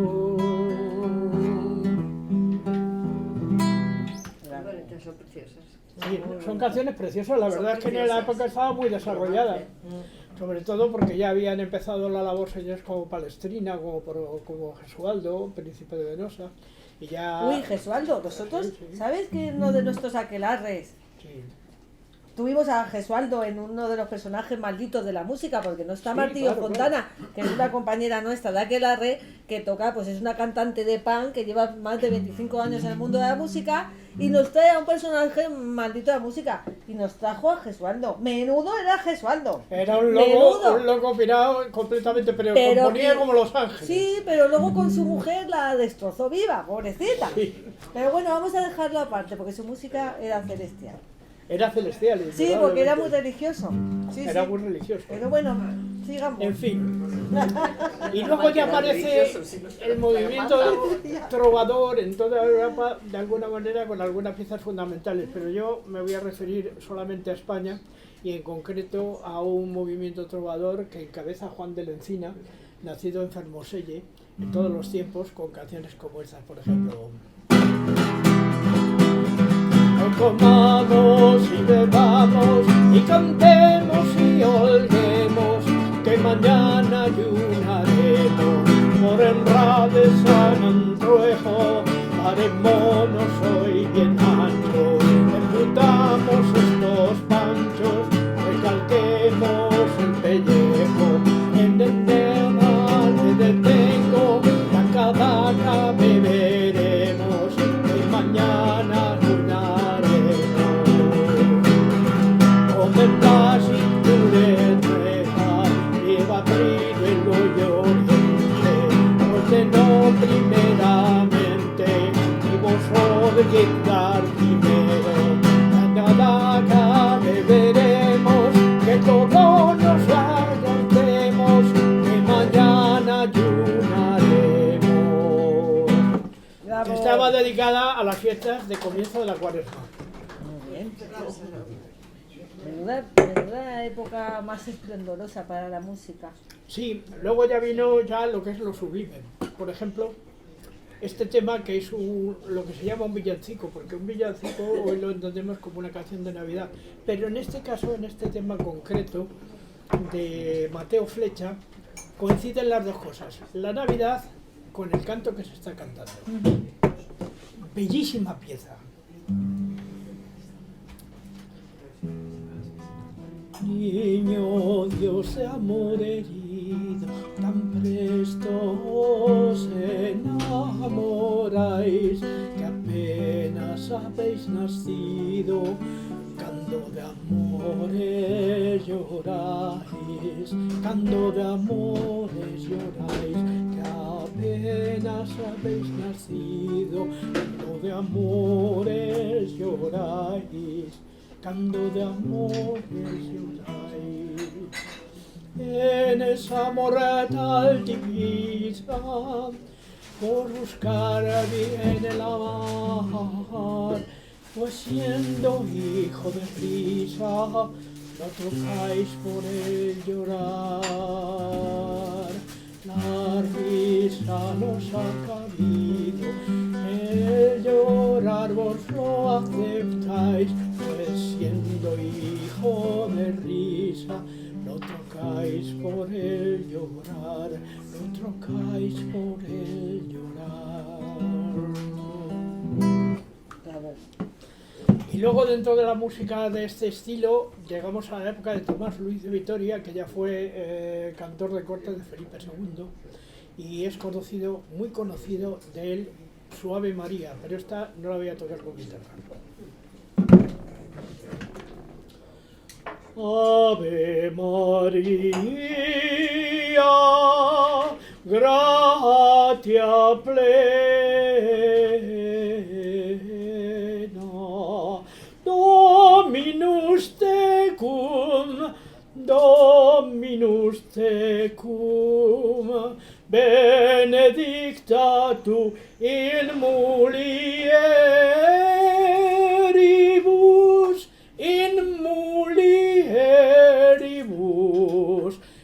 Son preciosas. Sí, son canciones preciosas, la verdad es que en la época estaba muy desarrollada. Sobre todo porque ya habían empezado la labor señores como Palestrina, como Gesualdo, príncipe de Venosa, y ya... Uy, Gesualdo, nosotros, ¿sabes que uno de nuestros aquelarres Sí. tuvimos a Gesualdo en uno de los personajes malditos de la música? Porque no está Sí, Martillo claro, Fontana, que es una compañera nuestra de aquelarre, que toca, pues es una cantante de punk que lleva más de 25 años en el mundo de la música, y nos trae a un personaje maldito de la música, y nos trajo a Gesualdo. Menudo era Gesualdo. Era un Menudo. loco pirado completamente, pero componía que- como Los Ángeles. Sí, pero luego con su mujer la destrozó viva, pobrecita. Sí. Pero bueno, vamos a dejarlo aparte, porque su música era celestial. Era celestial. Sí, porque era muy indudablemente. religioso. Sí, Era sí. muy religioso. Pero bueno, sigamos. En fin. Y luego ya aparece el movimiento trovador en toda Europa, de alguna manera, con algunas piezas fundamentales. Pero yo me voy a referir solamente a España y en concreto a un movimiento trovador que encabeza Juan de la Encina, nacido en Fermoselle, en todos los tiempos, con canciones como estas, por ejemplo. Comamos y bebamos y cantemos y holguemos, que mañana ayunaremos por Enra de San Antruejo, parémonos hoy bien ancho, embutamos estos panchos, recalquemos el pellejo, en el tema te detengo, la cadaca beberemos, que mañana la cintureta lleva abrido el hoyo oriente, ordenó primeramente y vos de llegar primero. La cadaca beberemos, que todos nos agotemos, que mañana ayunaremos. Bravo. Estaba dedicada a las fiestas de comienzo de la Cuaresma. Muy bien. Menuda época más esplendorosa para la música. Sí, luego ya vino ya lo que es lo sublime. Por ejemplo, este tema que es lo que se llama un villancico, porque un villancico hoy lo entendemos como una canción de Navidad, pero en este caso, en este tema concreto de Mateo Flecha, coinciden las dos cosas, la Navidad con el canto que se está cantando. Bellísima pieza. Niño Dios de amor herido, tan presto os enamoráis, que apenas habéis nacido, canto de amores lloráis, canto de amores lloráis, que apenas habéis nacido, canto de amores lloráis, canto de amores lloráis. En esa mortal divisa, por buscar bien el amar, pues siendo hijo de prisa, lo trocáis por el llorar. La risa nos ha cabido, el llorar vos lo aceptáis, pues siendo hijo de risa, lo trocáis por el llorar, lo trocáis por el llorar. Bravo. Y luego dentro de la música de este estilo llegamos a la época de Tomás Luis de Vitoria, que ya fue cantor de corte de Felipe II, y es conocido, muy conocido de él, su Ave María, pero esta no la voy a tocar con guitarra. Ave María, gratia plena, Dominus tecum tu in mulieribus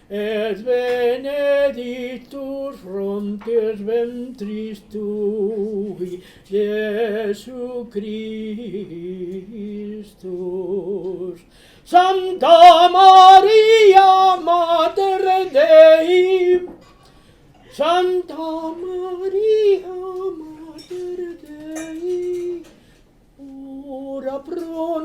et benedictus fructus ventris tui, Iesu Christus. Santa Maria, Mater Dei, Santa Maria, Mater Dei, ora pro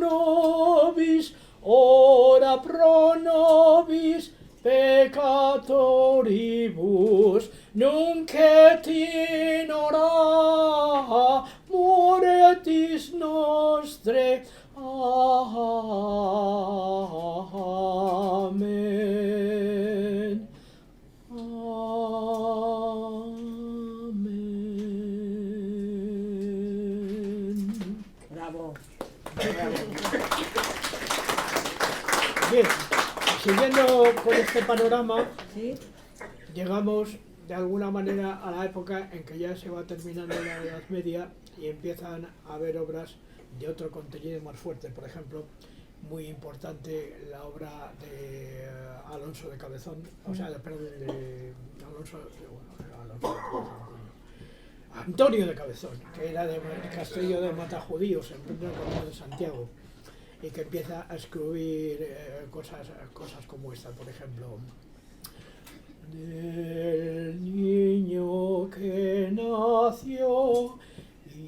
nobis peccatoribus, nunc et in hora mortis nostre. Amen. Amen. Bravo. Bien, siguiendo con este panorama, ¿Sí? llegamos de alguna manera a la época en que ya se va terminando la Edad Media y empiezan a haber obras de otro contenido más fuerte. Por ejemplo, muy importante la obra de Alonso de Cabezón, o sea, perdón, de Antonio de Cabezón, que era de Castillo de Matajudíos, en pleno Camino de Santiago, y que empieza a escribir cosas como esta, por ejemplo. Del niño que nació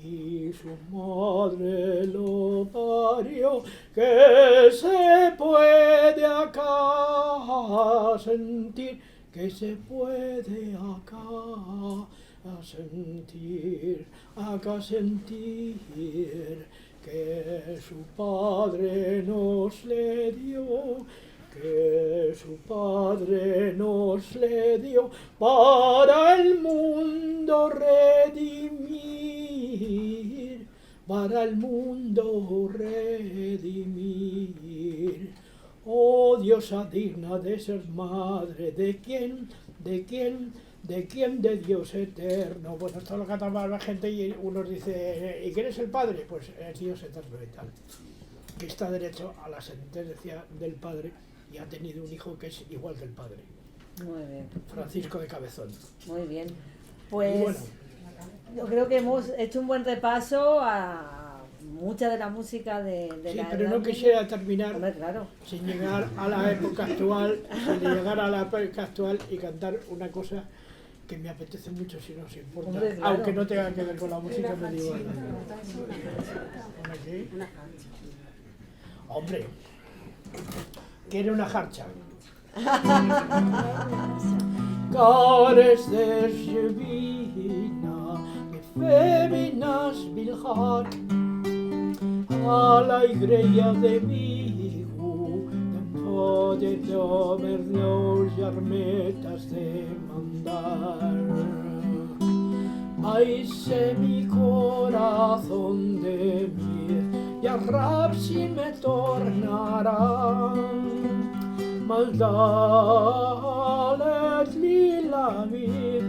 y su madre lo parió, que se puede acá sentir, que se puede acá sentir, que su padre nos le dio, que su Padre nos le dio para el mundo redimir, para el mundo redimir. Oh diosa digna de ser madre, ¿de quién? ¿De Dios eterno? Bueno, esto lo cantaba la gente y uno dice, ¿y quién es el Padre? Pues es Dios eterno y tal, que está derecho a la sentencia del Padre y ha tenido un hijo que es igual que el padre. Muy bien. Francisco de Cabezón. Muy bien. Pues bueno, yo creo que hemos hecho un buen repaso a mucha de la música de sí, la pero Edad no Media. quisiera terminar Hombre, claro. sin llegar a la época actual, y cantar una cosa que me apetece mucho, si no os importa, Hombre, claro. aunque no tenga que ver con la música medieval. ¿Una qué? Hombre, quiere una jarcha. Cares der Jevina, Feminas Bilhar, a la igreja de Vigo, tempo de domer los yarmetas de mandar. Ay, se mi corazón de miel, y a rapsi me tornarán. Maldalet lila vid,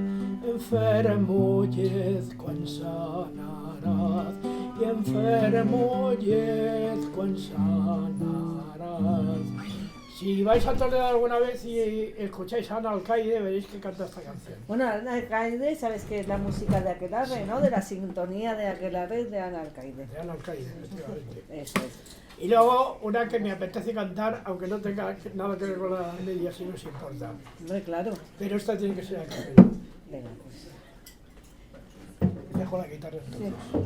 enfermollez quan sanarás, y enfermollez quan sanarás. Si vais a Toledo alguna vez y escucháis a Ana Alcaide, veréis que canta esta canción. Bueno, Ana Alcaide, sabes que es la música de Aquelarre, ¿no? De la sintonía de Aquelarre de Ana Alcaide. De Ana Alcaide, efectivamente. Eso es. Y luego una que me apetece cantar, aunque no tenga nada que ver con la media, si no os importa. Hombre, claro. Pero esta tiene que ser a capela. Venga, pues. Dejo la guitarra entonces. Sí.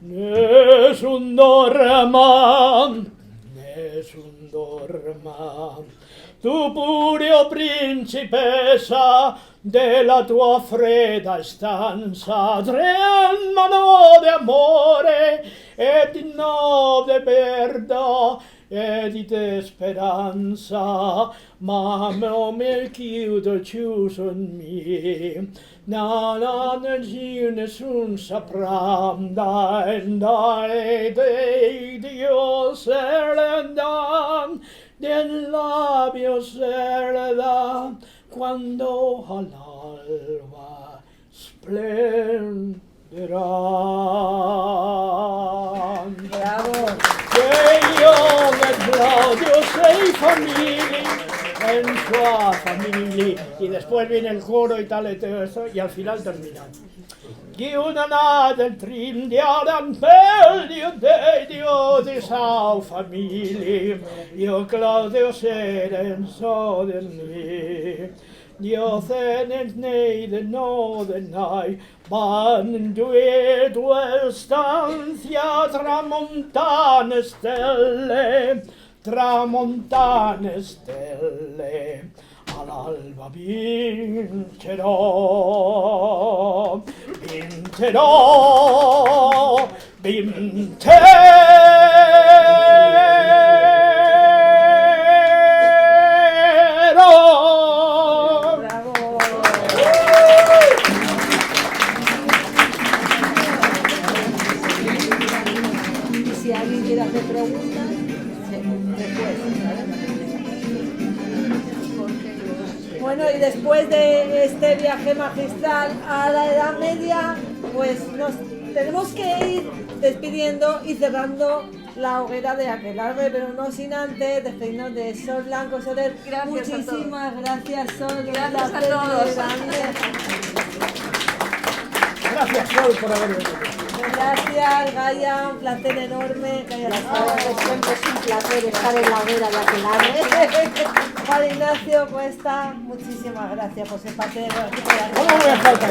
Nessun dorma, tu pure, o principessa, della tua fredda stanza, tre mano di amore e di nove perda e di te speranza, ma non mi chiudo chiuso in me. No, nessun saprà, dai, Dios será, del labio será, cuando al alba esplenderán. Bravo. Que yo de Claudio sei famiglia, en sua famiglia. Y después viene el coro y tal y todo eso, y al final termina. Giudana del trindiadan pelio de Dio di sau famiglia, io Claudio seren so den mi. Dio thenen nei de no de nai, ban due stanzia tramontane stelle, all'alba vincerò, Bravo. Y si alguien quiere hacer preguntas, después. Bueno, y después de este viaje magistral a la Edad Media, pues nos tenemos que ir despidiendo y cerrando la hoguera de Aquelarre, pero no sin antes despedirnos de Sol Blanco Soler. Gracias Muchísimas gracias, Sol. Gracias a todos. Gracias, Sol, por haber venido. Gracias, Gaia, un placer enorme que hayas estado. Siempre es un placer estar en la hoguera de Aquelarre. Juan Ignacio Cuesta, muchísimas gracias por ser parte de nuestro ¿Cómo voy a faltar?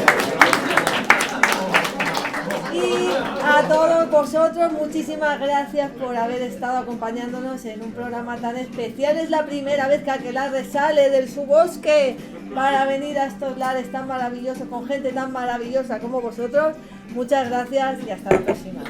Y a todos vosotros, muchísimas gracias por haber estado acompañándonos en un programa tan especial. Es la primera vez que Aquelarre sale del su bosque para venir a estos lares tan maravillosos, con gente tan maravillosa como vosotros. Muchas gracias y hasta la próxima.